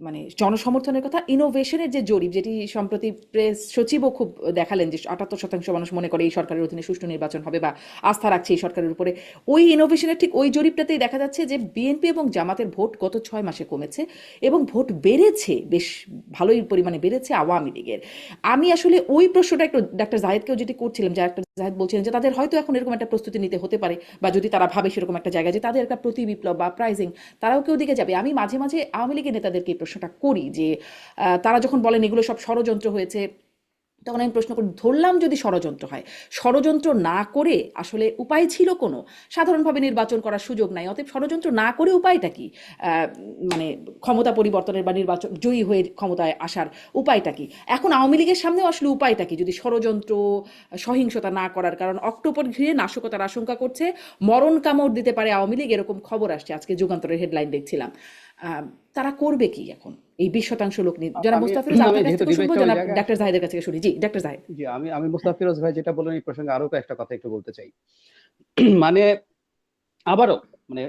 মানে জনসমর্থনের কথা, ইনোভেশনের যে জরিপ, যেটি সম্প্রতি প্রেস সচিবও খুব দেখালেন যে 78% মানুষ মনে করে এই সরকারের অধীনে সুষ্ঠু নির্বাচন হবে বা আস্থা রাখছে এই সরকারের উপরে, ওই ইনোভেশনের ঠিক ওই জরিপটাতেই দেখা যাচ্ছে যে বিএনপি এবং জামাতের ভোট গত 6 মাসে কমেছে এবং ভোট বেড়েছে, বেশ ভালোই পরিমাণে বেড়েছে আওয়ামী লীগের। আমি আসলে ওই প্রশ্নটা একটু ডাক্তার জাহেদকেও যেটি করছিলাম, যে ডাক্তার জাহেদ বলছিলেন যে তাদের হয়তো এখন এরকম একটা প্রস্তুতি নিতে হতে পারে, বা যদি তারা ভাবে সেরকম একটা জায়গায় যে তাদের একটা প্রতি বিপ্লব বা প্রাইজিং, তারাও কেউ দিকে যাবে। আমি মাঝে মাঝে আওয়ামী লীগের নেতাদেরকে এই প্রশ্নটা করি যে তারা যখন বলেন এগুলো সব ষড়যন্ত্র হয়েছে, তখন আমি প্রশ্ন করি, ধরলাম যদি ষড়যন্ত্র হয়, ষড়যন্ত্র না করে আসলে উপায় ছিল কোনো? সাধারণভাবে নির্বাচন করার সুযোগ নাই, অতএব ষড়যন্ত্র না করে উপায়টা কি? মানে ক্ষমতা পরিবর্তনের বা নির্বাচন জয়ী হয়ে ক্ষমতায় আসার উপায়টা কি? এখন আওয়ামী লীগের সামনেও আসলে উপায়টা কি যদি ষড়যন্ত্র, সহিংসতা না করার? কারণ অক্টোবর ঘিরে নাশকতার আশঙ্কা করছে, মরণ কামড় দিতে পারে আওয়ামী লীগ, এরকম খবর আসছে, আজকে যুগান্তরের হেডলাইন দেখছিলাম। তারা করবে কি এখন এই 20% লোক নিয়ে? জনাব আমি মুস্তাফিজ আমি আপনার কাছ যেহেতু থেকে শুনবো, ডিবেটটা ওই জনাব জায়গায় ডাক্তার আসছে, জাহিদের কাছ থেকে শুনি। জি ডাক্তার জাহিদ। জি আমি মুস্তাফা ফিরোজ ভাই যেটা বললেন এই প্রসঙ্গে আরো একটা কথা একটু বলতে চাই। মানে আবারও মানে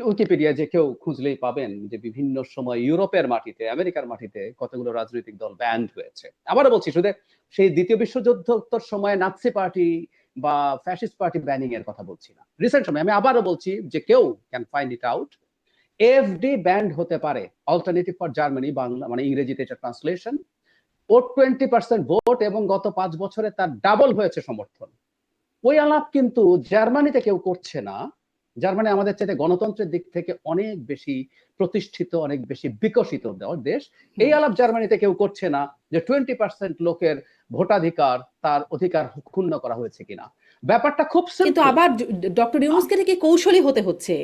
উইকিপিডিয়া যে কেউ খুঁজলেই পাবেন যে বিভিন্ন সময় ইউরোপের মাটিতে, আমেরিকার মাটিতে কতগুলো রাজনৈতিক দল ব্যান্ড হয়েছে। আবারও বলছি, শুধু সেই দ্বিতীয় বিশ্বযুদ্ধোত্তর সময়ে নাৎসি পার্টি বা ফ্যাসিস্ট পার্টি ব্যানিং এর কথা বলছি না, রিসেন্ট সময়। আমি আবারও বলছি যে কেউ can find it out, FD band হতে পারে, অল্টারনেটিভ ফর জার্মানি, বাংলা মানে ইংরেজিতে এটা ট্রান্সলেশন। ওর 20% ভোট এবং গত 5 বছরে তার ডাবল হয়েছে সমর্থন। ওই আলাপ কিন্তু জার্মানিতে কেউ করছে না। জার্মানি আমাদের চাইতে গণতন্ত্রের দিক থেকে অনেক বেশি প্রতিষ্ঠিত, অনেক বেশি বিকশিত দেশ। এই আলাপ জার্মানিতে কেউ করছে না যে 20% লোকের ভোটাধিকার, তার অধিকার ক্ষুণ্ণ করা হয়েছে কিনা। ব্যাপারটা খুব কিন্তু সিম্পল। আবার ডক্টর ইউনূসকে থেকে কৌশলী হতে হচ্ছে,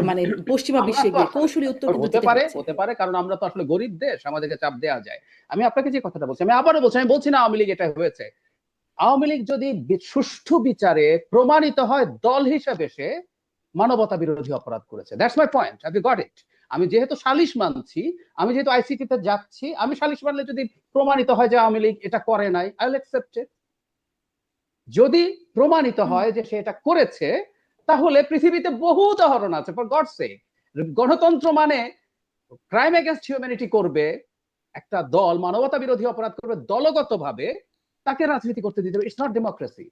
মানে পশ্চিমা আমরা বিশ্বে তো গিয়ে আসলে কৌশলী উত্তর কিন্তু দিতে হচ্ছে। হতে পারে, কারণ আমরা তো আসলে গরিব দেশ, আমাদেরকে চাপ দেওয়া যায়। আমি আপনাকে যে কথাটা বলছি, আমি আবারও বলছি, আমি বলছি না আওয়ামী লীগ এটা হয়েছে। আওয়ামী লীগ যদি সুষ্ঠু বিচারে প্রমাণিত হয় দল হিসেবে সে মানবতা বিরোধী অপরাধ করেছে, that's my point, have you got it? আমি যেহেতু সালিশ মানছি, আমি যেহেতু আইসিটি তে যাচ্ছি, আমি সালিশ মানলে যদি প্রমাণিত হয় যে আওয়ামী লীগ এটা করে নাই, আই উইল অ্যাকসেপ্ট ইট। যদি প্রমাণিত হয় যে সে এটা করেছে, তাহলে পৃথিবীতে বহু উদাহরণ আছে, ফর গডস সেক। গণতন্ত্র মানে ক্রাইম এগেইনস্ট হিউম্যানিটি করবে একটা দল, মানবতা বিরোধী অপরাধ করবে দলগতভাবে, তাকে রাজনীতি করতে দিতে হবে। It's not democracy.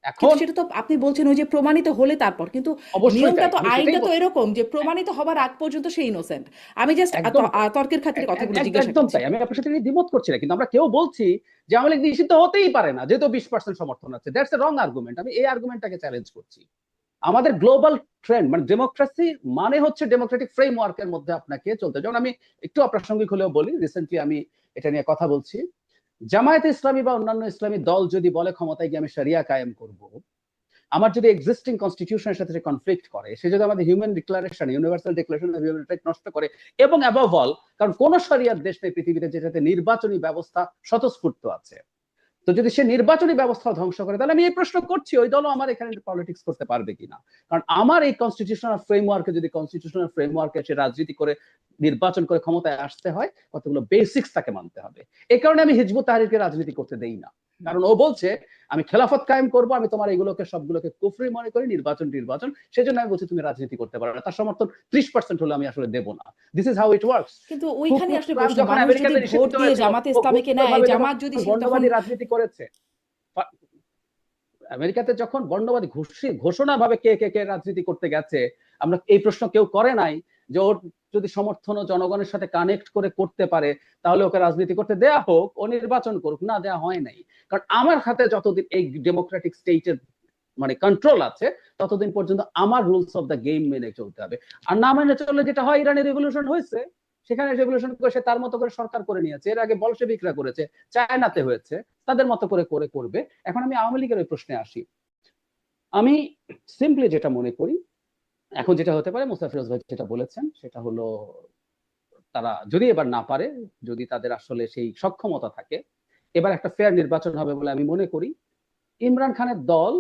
কিন্তু এখন সেটা তো আপনি বলছেন ওই যে প্রমাণিত হলে তারপর, কিন্তু অবশ্যই নিয়মটা তাই, তো, আমি সেটাই আইনটা তো বলছি। এরকম যে প্রমাণিত হবার আগ পর্যন্ত সে ইনোসেন্ট। আমি জাস্ট একদম তাই, তর্কের খাতিরে কথাগুলো জিজ্ঞাসা একদম করছি। তাই। আমি আপনার সাথে দ্বিমত করছি না, কিন্তু আমরা কেউ বলছি যে আওয়ামী লীগ নিষিদ্ধ হতেই পারে না যেহেতু 20% সমর্থন আছে। That's a wrong argument. আমি এই আর্গুমেন্টটাকে চ্যালেঞ্জ করছি। আমাদের গ্লোবাল ট্রেন্ড মানে ডেমোক্রেসি মানে হচ্ছে ডেমোক্রেটিক ফ্রেমওয়ার্কের মধ্যে আপনাকে চলতে। যেমন আমি একটু অপ্রাসঙ্গিক হলেও বলি, রিসেন্টলি আমি এটা নিয়ে কথা বলছি। জামায়াতে ইসলামী বা অন্যান্য ইসলামী দল যদি বলে ক্ষমতায় গিয়ে আমি শরিয়া কায়েম করব, আমার যদি এক্সিস্টিং কনস্টিটিউশনের সাথে কনফ্লিক্ট করে, সে যদি আমাদের human declaration, universal declaration of human right নষ্ট করে, এবং অ্যাবভ অল, কারণ কোন শরিয়ার দেশ নেই পৃথিবীতে যেটাতে নির্বাচনী ব্যবস্থা স্বতঃস্ফূর্ত আছে, তো যদি সে নির্বাচনী ব্যবস্থা ধ্বংস করে, তাহলে আমি এই প্রশ্ন করছি ওই দলও আমার এখানে পলিটিক্স করতে পারবে কিনা। কারণ আমার এই কনস্টিটিউশনাল ফ্রেমওয়ার্কে, যদি কনস্টিটিউশনাল ফ্রেমওয়ার্কে সে রাজনীতি করে নির্বাচন করে ক্ষমতায় আসতে হয়, কতগুলো বেসিক্স তাকে মানতে হবে। এই কারণে আমি হিজবুত তাহরিরকে রাজনীতি করতে দেই না, কারণ ও বলছে আমি খেলাফত কায়েম করবো, আমি তোমার এগুলোকে সবগুলোকে কুফরি মনে করি, নির্বাচন সেজন্য আমি বলছি তুমি রাজনীতি করতে পারো না। তার সমর্থন 30% হলে আমি আসলে দেবো না। This is how it works. কিন্তু ওইখানে আসলে প্রশ্ন, যখন মানুষ যদি আমেরিকাতে ভোট নিষিদ্ধ দিয়ে হয়েছিল, জামাতে ও ইসলামীকে নেয়, ঘোষিতভাবে যখন জামাত যদি তখন বর্ণবাদী রাজনীতি করেছে, আমেরিকাতে যখন বর্ণবাদী ঘোষণা ভাবে কে কে কে রাজনীতি করতে গেছে, আমরা এই প্রশ্ন কেউ করে নাই যে ওর যদি সমর্থন ও জনগণের সাথে কানেক্ট করে করতে পারে তাহলে ওকে রাজনীতি করতে দেয়া হোক, ও নির্বাচন করুক। না, দেয়া হয় নাই। কারণ আমার হাতে যতদিন এই ডেমোক্রেটিক স্টেটের মানে কন্ট্রোল আছে, ততদিন পর্যন্ত আমার রুলস অফ দ্য গেম মেনে চলতে হবে। আর না মেনে চললে যেটা হয়, ইরানে রেভলিউশন হয়েছে, সেখানে রেভলিউশন করে সে তার মতো করে সরকার করে নিয়েছে। এর আগে বলশেভিকরা করেছে, চায়নাতে হয়েছে, তাদের মতো করে করে করবে। এখন আমি আওয়ামী লীগের ওই প্রশ্নে আসি। আমি সিম্পলি যেটা মনে করি, এখন যেটা হতে পারে, মোস্তাক ফিরোজ ভাই যেটা বলেছেন, সেটা হলো তারা যদি এবার না পারে, যদি তাদের আসলে সেই সক্ষমতা থাকে, এবার একটা ফেয়ার নির্বাচন হবে বলে আমি মনে করি। ইমরান খানের দল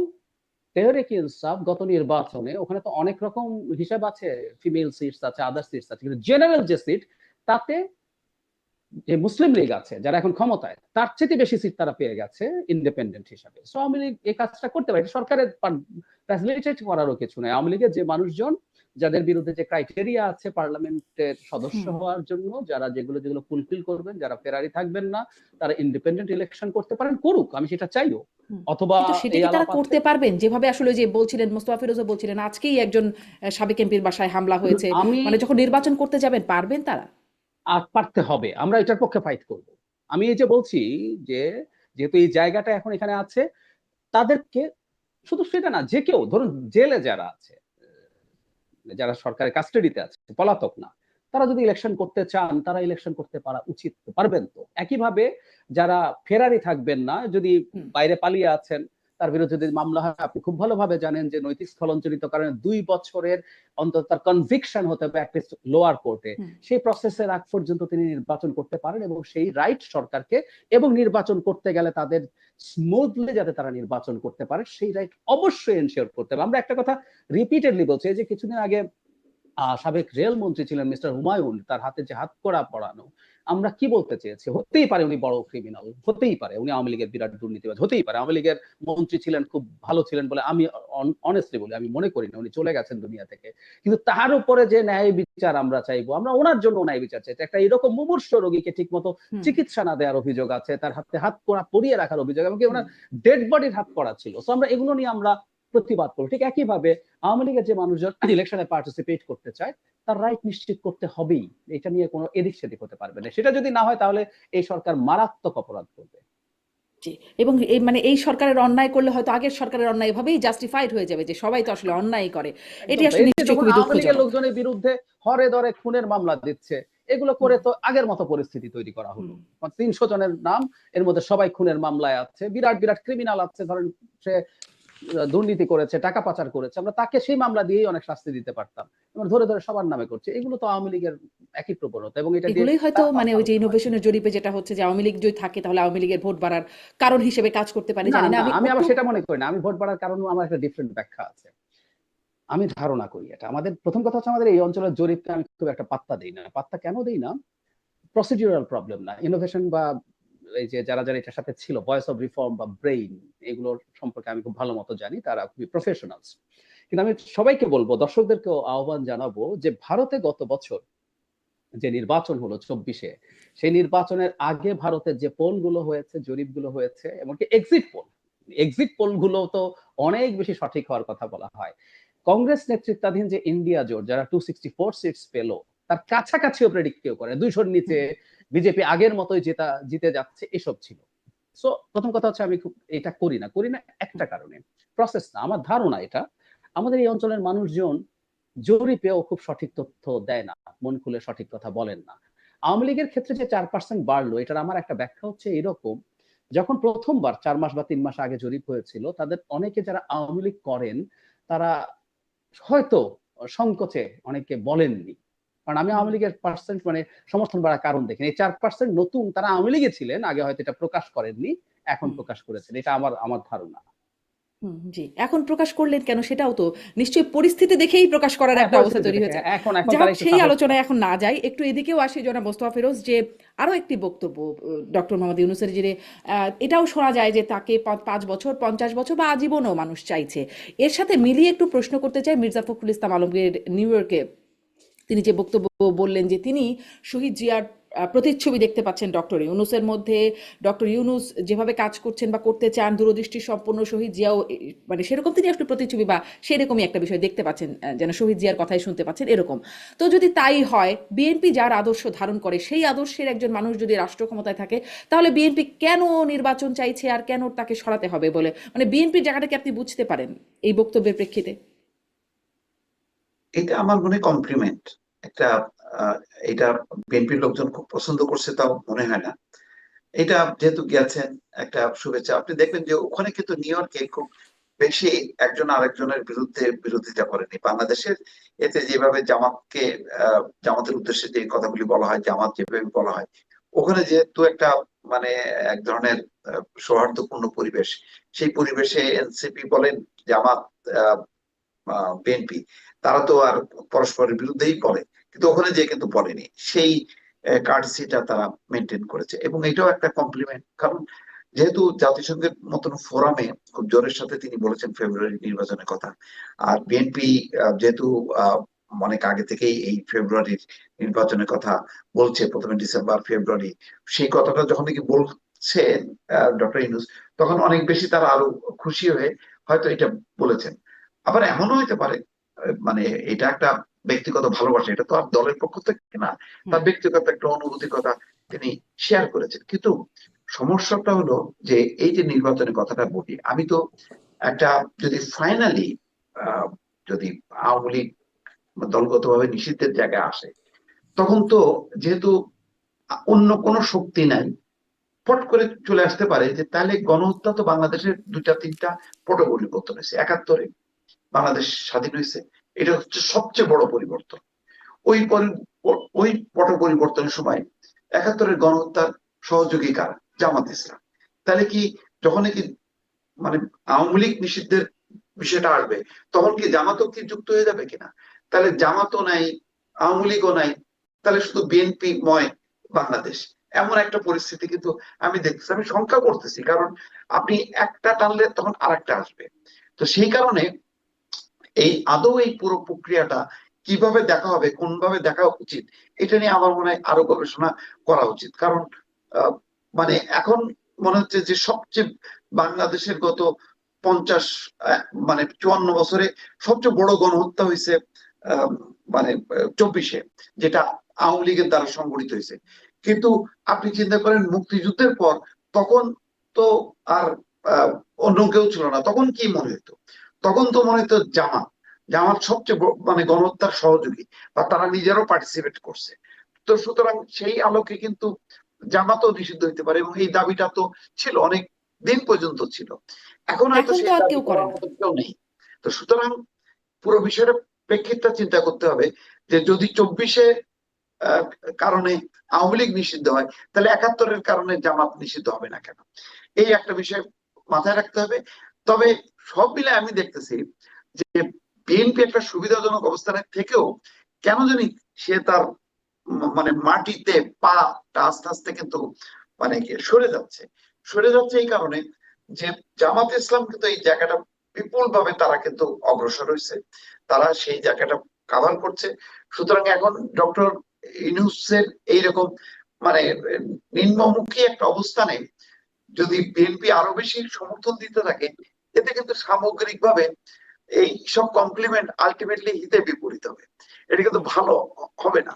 তেহরিক ইনসাফ গত নির্বাচনে, ওখানে তো অনেক রকম হিসাব আছে, ফিমেল সিটস আছে, আদার সিটস আছে, কিন্তু জেনারেল যে সিট, তাতে যে মুসলিম লীগ আছে যারা এখন ক্ষমতায়, তার চেয়ে বেশি সিট তারা পেয়ে গেছে ইন্ডিপেন্ডেন্ট হিসাবে। সো আওয়ামী লীগ এই কাজটা করতে পারে, সরকারের ফ্যাসিলিটেট করারও কিছু নাই। আওয়ামী লীগের যে মানুষজন, যাদের বিরুদ্ধে যে ক্রাইটেরিয়া আছে পার্লামেন্টের সদস্য হওয়ার জন্য, যারা যেগুলো যেগুলো ফুলফিল করবেন, যারা ফেরারি থাকবেন না, তারা ইন্ডিপেন্ডেন্ট ইলেকশন করতে পারেন, করুক, আমি সেটা চাইও। অথবা কিন্তু সেটা এই কি তারা আলাপ আছে, করতে পারবেন? যেভাবে আসলে যে বলছিলেন, মোস্তফা ফিরোজও বলছিলেন আজকেই একজন সাবেক এমপির বাসায় হামলা হয়েছে, আমি মানে যখন নির্বাচন করতে যাবেন, পারবেন তারা? পারতে হবে, আমরা এটার পক্ষে ফাইট করব। আমি এই যে বলছি যে যেহেতু এই জায়গাটা এখন এখানে আছে, তাদেরকে, শুধু সেটা না, যে কেউ ধরুন জেলে যারা আছে, যারা সরকারের কাস্টাডিতে আছে, পলাতক না, তারা যদি ইলেকশন করতে চান, তারা ইলেকশন করতে পারা উচিত, পারবেন তো। একইভাবে যারা ফেরারি থাকবেন না, যদি বাইরে পালিয়ে আছেন, তার বিরুদ্ধে যদি মামলা হয়, আপনি খুব ভালোভাবে জানেন যে নৈতিক স্থলনচরিত কারণে 2 বছরের অন্তত তার কনভিকশন হতে হবে অ্যাটলিস্ট লোয়ার কোর্টে। সেই প্রসেসের আগ পর্যন্ত তিনি নির্বাচন করতে পারেন, এবং সেই রাইট সরকারকে, এবং নির্বাচন করতে গেলে তাদের স্মুথলি যাতে তারা নির্বাচন করতে পারে, সেই রাইট অবশ্যই এনশিওর করতে হবে। আমরা একটা কথা রিপিটেডলি বলছি, যে কিছুদিন আগে সাবেক রেল মন্ত্রী ছিলেন মিস্টার হুমায়ুন, তার হাতে যে হাত কড়া পড়ানো, আমরা কি বলতে চেয়েছি? হতেই পারে উনি বড় ক্রিমিনাল, হতেই পারে উনি আওয়ামী লীগের বিরাট দুর্নীতিবাজ, হতেই পারে আওয়ামী লীগের মন্ত্রী ছিলেন, খুব ভালো ছিলেন বলে আমি অনেস্টলি বলি, আমি মনে করি না, উনি চলে গেছেন দুনিয়া থেকে। কিন্তু তার উপরে যে ন্যায় বিচার আমরা চাইবো, আমরা ওনার জন্য ন্যায় বিচার চাইছি। একটা এরকম মুমূর্ষ রোগীকে ঠিক মতো চিকিৎসা না দেওয়ার অভিযোগ আছে, তার হাতে হাত কড়া পরিয়ে রাখার অভিযোগ, এমনকি ওনার ডেড বডির হাত কড়া ছিল। সো আমরা এগুলো নিয়ে আমরা প্রতিবাদ করবো। ঠিক একইভাবে আওয়ামী লীগের যে মানুষজন ইলেকশনে পার্টিসিপেট করতে চায়, তার রাইট নিশ্চিত করতে হবেই। এটা নিয়ে কোনো এদিক সেদিক হতে পারবে না। সেটা যদি না হয়, তাহলে এই সরকার মারাত্মক অপরাধ করবে। এবং এই মানে এই সরকারের অন্যায় করলে হয়তো আগের সরকারের অন্যায় এভাবেই জাস্টিফাইড হয়ে যাবে, যে সবাই তো আসলে অন্যায় করে। এটি আসলে নিশ্চয়ই খুবই আওয়ামী লীগের দুঃখজনক। লোকজনের বিরুদ্ধে হরে দরে খুনের মামলা দিচ্ছে, এগুলো করে তো আগের মতো পরিস্থিতি তৈরি করা হলো। 300 জনের নাম, এর মধ্যে সবাই খুনের মামলায় আছে, বিরাট বিরাট ক্রিমিনাল আছে, ধরেন সে দুর্নীতি করেছে, টাকা পাচার করেছে, আমরা তাকে সেই মামলা দিয়েই অনেক শাস্তি দিতে পারতাম। আমরা ধরে ধরে সবার নামে করছে, এগুলো তো আওয়ামী লীগের একই প্রবণতা, এবং এটা দিয়ে এগুলোই হয়তো মানে ওই যে ইনোভেশনের জরিপে যেটা হচ্ছে, যে আওয়ামী লীগ যদি থাকে তাহলে আওয়ামী লীগের ভোট বাড়ার কারণ হিসেবে কাজ করতে পারে, না জানি না। না, আমি আবার সেটা মনে করি না। আমি ভোট বাড়ার কারণ আমার একটা ডিফারেন্ট ব্যাখ্যা আছে। আমি ধারণা করি এটা, আমাদের প্রথম কথা হচ্ছে, আমাদের এই অঞ্চলের জরিপকে আমি খুব একটা পাত্তা দিই না। পাত্তা কেন দিই না? প্রসিডিউরাল প্রবলেম না, ইনোভেশন বা এই যে যারা যারা এটার সাথে ছিল, ভয়েস অফ রিফর্ম বা ব্রেইন, এগুলোর সম্পর্কে আমি খুব ভালো মতো জানি, তারা খুবই প্রফেশনালস। কিন্তু আমি সবাইকে বলবো, দর্শকদেরকেও আহ্বান জানাবো, যে ভারতে গত বছর যে নির্বাচন হলো 24-এ, সেই নির্বাচনের আগে ভারতের যে পোল গুলো হয়েছে, জরিপ গুলো হয়েছে, এমনকি এক্সিট পোল গুলো তো অনেক বেশি সঠিক হওয়ার কথা বলা হয়। কংগ্রেস নেতৃত্বাধীন যে ইন্ডিয়া জোট, যারা 264 সিটস পেল, তার কাছাকাছিও প্রেডিক্ট কেউ করে 200-র নিচে বিজেপি আগের মতোই জিতে যাচ্ছে, এসব ছিল। সো প্রথম কথা হচ্ছে, আমি খুব এটা করি না একটা কারণে, প্রসেস না, আমার ধারণা এটা, আমাদের এই অঞ্চলের মানুষজন জরিপেও খুব সঠিক তথ্য দেয় না, মন খুলে সঠিক কথা বলেন না। আওয়ামী লীগের ক্ষেত্রে যে 4% বাড়লো, এটার আমার একটা ব্যাখ্যা হচ্ছে এরকম, যখন প্রথমবার 4 মাস বা 3 মাস আগে জরিপ হয়েছিল, তাদের অনেকে যারা আওয়ামী লীগ করেন, তারা হয়তো সংকোচে অনেকে বলেননি। কারণ আমি আওয়ামী লীগের পার্সেন্ট মানে সমর্থন বাড়ার কারণ দেখি, এই 4% নতুন, তারা আওয়ামী লীগে ছিলেন আগে, হয়তো এটা প্রকাশ করেননি, এখন প্রকাশ করেছেন, এটা আমার ধারণা। জি, এখন প্রকাশ করলেন কেন, সেটাও তো নিশ্চয়ই পরিস্থিতি দেখেই প্রকাশ করার একটা অবস্থা পরিস্থিতি তৈরি দেখে হয়েছে। এখন যাই তারা হোক, একটু সেই সাহস আলোচনায় পাচ্ছে। এখন না যাই, একটু এদিকেও আসি জনাব মোস্তফা ফেরোজ, যে আরো একটি বক্তব্য ডক্টর মোহাম্মদ ইউনূসের, যে এটাও শোনা যায় যে তাকে 5 বছর, 50 বছর বা আজীবনও মানুষ চাইছে। এর সাথে মিলিয়ে একটু প্রশ্ন করতে চাই মির্জা ফখরুল ইসলাম আলমগীর নিউ ইয়র্কে তিনি যে বক্তব্য বললেন যে তিনি শহীদ জিয়ার প্রতিচ্ছবি দেখতে পাচ্ছেন ডক্টর ইউনূসের মধ্যে। ডক্টর ইউনূস যেভাবে কাজ করছেন বা করতে চান, দূরদৃষ্টি সম্পন্ন, শহীদ জিয়াও মানে সেরকম তিনি আসলে প্রতিচ্ছবি বা সেরকমই একটা বিষয় দেখতে পাচ্ছেন, যেন শহীদ জিয়ার কথাই শুনতে পাচ্ছেন এরকম। তো যদি তাই হয়, বিএনপি যার আদর্শ ধারণ করে সেই আদর্শের একজন মানুষ যদি রাষ্ট্র ক্ষমতায় থাকে, তাহলে বিএনপি কেন নির্বাচন চাইছে আর কেন তাকে সরাতে হবে বলে, মানে বিএনপির জায়গাটাকে আপনি বুঝতে পারেন এই বক্তব্যের প্রেক্ষিতে? এটা আমার মনে কমপ্লিমেন্ট একটা। আহ, এটা বিএনপির লোকজন খুব পছন্দ করছে তাও মনে হয় না। এটা যেহেতু গেছেন, একটা শুভেচ্ছা। আপনি দেখবেন যে ওখানে কিন্তু নিউ ইয়র্কে খুব বেশি একজন আরেকজনের বিরুদ্ধে বিরোধিতা করেনি বাংলাদেশের। এতে যেভাবে জামাতকে জামাতের উদ্দেশ্যে যে কথাগুলি বলা হয়, জামাত যেভাবে বলা হয়, ওখানে যেহেতু একটা মানে এক ধরনের সৌহার্দ্যপূর্ণ পরিবেশ, সেই পরিবেশে এনসিপি বলেন, জামাত, বিএনপি, তারা তো আর পরস্পরের বিরুদ্ধেই বলে, কিন্তু ওখানে যে কিন্তু বলেনি। সেই কার্ডসিটা তারা মেনটেন করেছে, এবং এটাও একটা কমপ্লিমেন্ট। কারণ যেহেতু জাতিসংঘের মতন ফোরামে খুব জোরের সাথে তিনি বলেছেন ফেব্রুয়ারি নির্বাচনের কথা, আর বিএনপি যেহেতু অনেক আগে থেকেই এই ফেব্রুয়ারির নির্বাচনের কথা বলছে, প্রথমে ডিসেম্বর ফেব্রুয়ারি, সেই কথাটা যখন নাকি বলছেন ডক্টর ইউনূস, তখন অনেক বেশি তারা আরো খুশি হয়ে হয়তো এটা বলেছেন। আবার এমনও হইতে পারে মানে এটা একটা ব্যক্তিগত ভালোবাসা, এটা তো আর দলের পক্ষ থেকে না, হুম। তার ব্যক্তিগত একটা অনুভূতির কথা তিনি শেয়ার করেছেন। কিন্তু সমস্যাটা হলো যে এই যে নির্বাচনের কথাটা বলি, আমি তো একটা যদি ফাইনালি যদি আওয়ামী লীগ দলগতভাবে নিষিদ্ধের জায়গায় আসে, তখন তো যেহেতু অন্য কোনো শক্তি নাই, ফট করে চলে আসতে পারে যে তাহলে গণহত্যা তো বাংলাদেশের দুইটা তিনটা পট পরিবর্তন হয়েছে। 71-এ বাংলাদেশ স্বাধীন হয়েছে, এটা হচ্ছে সবচেয়ে বড় পরিবর্তন। ওই ওই পট পরিবর্তনের সময় 71-এর গণহত্যার সহযোগী কারা? জামাত ইসলাম। তাহলে কি যখন কি মানে আওয়ামী লীগ নিষিদ্ধের বিষয়টা আসবে, তখন কি জামাতও কি যুক্ত হয়ে যাবে কিনা? তাহলে জামাতও নাই, আওয়ামী লীগও নাই, তাহলে শুধু বিএনপি ময় বাংলাদেশ, এমন একটা পরিস্থিতি কিন্তু আমি দেখতেছি। আমি শঙ্কা করতেছি, কারণ আপনি একটা টানলে তখন আরেকটা আসবে। তো সেই কারণে এই আদৌ এই পুরো প্রক্রিয়াটা কিভাবে দেখা হবে, কোনভাবে দেখা উচিত, এটা নিয়ে আমার মনে হয় আরো গবেষণা করা উচিত। কারণ আহ, মানে এখন মনে হচ্ছে যে সবচেয়ে বাংলাদেশের গত 50 মানে 54 বছরে সবচেয়ে বড় গণহত্যা হয়েছে আহ, মানে 24-এ, যেটা আওয়ামী লীগের দ্বারা সংগঠিত হয়েছে। কিন্তু আপনি চিন্তা করেন মুক্তিযুদ্ধের পর, তখন তো আর অন্য কেউ ছিল না, তখন কি মনে হতো? তখন তো মনে হতো জামাত, জামাত সবচেয়ে মানে গণহত্যার সহযোগী, বা তারা নিজেরাও পার্টিসিপেট করছে। তো সুতরাং সেই আলোকে কিন্তু জামাতও নিষিদ্ধ হইতে পারে, এবং এই দাবিটা তো ছিল অনেক দিন পর্যন্ত ছিল। এখন হয়তো এখন তো সেই আর দাবি কেউ করে করার না। মতো কেউ নেই। তো সুতরাং পুরো বিষয়টা প্রেক্ষিতটা চিন্তা করতে হবে, যে যদি 24-এ কারণে আওয়ামী লীগ নিষিদ্ধ হয়, তাহলে 71-এর কারণে জামাত নিষিদ্ধ হবে না কেন? এই একটা বিষয় মাথায় রাখতে হবে। তবে সব মিলে আমি দেখতেছি যে বিএনপি একটা সুবিধাজনক অবস্থানে থেকেও কেন জানি সে তার মানে মাটিতে পাটা আস্তে আস্তে কিন্তু মানে কি সরে যাচ্ছে। সরে যাচ্ছে এই কারণে যে জামাত ইসলাম কিন্তু এই জায়গাটা বিপুল ভাবে তারা কিন্তু অগ্রসর হয়েছে, তারা সেই জায়গাটা কাভার করছে। সুতরাং এখন ডক্টর ইউনূসের এইরকম মানে নিম্নমুখী একটা অবস্থানে যদি বিএনপি আরো বেশি সমর্থন দিতে থাকে, এতে কিন্তু সামগ্রিকভাবে এই সব কমপ্লিমেন্ট আলটিমেটলি হিতে বিপরীত হবে। এটা কিন্তু ভালো হবে না।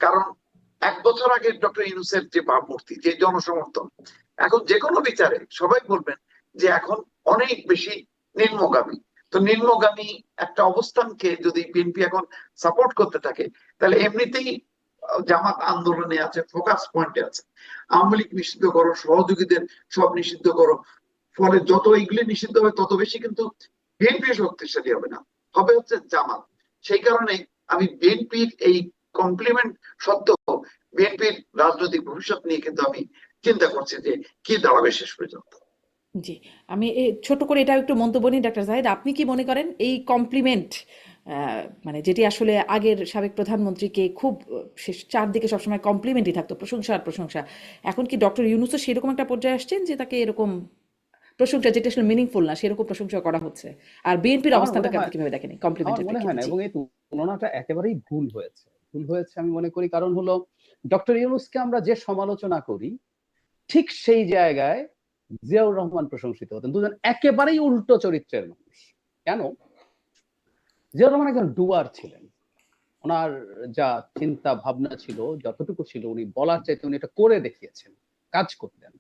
কারণ 1 বছর আগে ডক্টর ইউনূসের যে ভাবমূর্তি, যে জনসমর্থন, এখন যে কোনো বিচারে সবাই বলবেন যে এখন অনেক বেশি নিম্নগামী। তো নিম্নগামী একটা অবস্থানকে যদি বিএনপি এখন সাপোর্ট করতে থাকে, তাহলে এমনিতেই জামাত আন্দোলনে আছে, ফোকাস পয়েন্টে আছে। আওয়ামী লীগ নিষিদ্ধ করো, সহযোগীদের সব নিষিদ্ধ করো, ফলে যত এইগুলি নিষিদ্ধ হবে তত বেশি কিন্তু বিএনপি শক্তিশালী হবে না, হবে হচ্ছে জামাত। সেই কারণে আমি বিএনপির এই কমপ্লিমেন্ট সত্ত্বেও বিএনপির রাজনৈতিক ভবিষ্যৎ নিয়ে কিন্তু আমি চিন্তা করছি যে কি দাঁড়াবে শেষ পর্যন্ত। জি, আমি ছোট করে এটা একটু মন্তব্য নিই ডাক্তার জাহিদ, আপনি কি মনে করেন এই কমপ্লিমেন্ট মানে যেটি আসলে আগের সাবেক প্রধানমন্ত্রীকে খুব শেষ চারদিকে সবসময় কমপ্লিমেন্টই থাকতো, প্রশংসা আর প্রশংসা, এখন কি ডক্টর ইউনূসও সেরকম একটা পর্যায়ে আসছেন যে তাকে এরকম প্রশংসা যেটা আসলে মিনিংফুল না সেরকম প্রশংসা করা হচ্ছে? আর বিএনপির আমার মনে অবস্থানটাকে আপনি হয় কিভাবে দেখেন এই আমার কমপ্লিমেন্টের মনে হয় প্রেক্ষিতে? না, জি। এবং এই তুলনাটা একেবারেই ভুল হয়েছে আমি মনে করি। কারণ হলো, ডক্টর ইউনূসকে আমরা যে সমালোচনা করি, ঠিক সেই জায়গায় জিয়াউর রহমান প্রশংসিত হতেন। দুজন একেবারেই উল্টো চরিত্রের মানুষ। কেন? জিয়াউর রহমান একজন ডুয়ার ছিলেন। ওনার যা চিন্তা ভাবনা ছিল, যতটুকু ছিল, উনি বলার চাইতে উনি এটা করে দেখিয়েছেন, কাজ করতেন।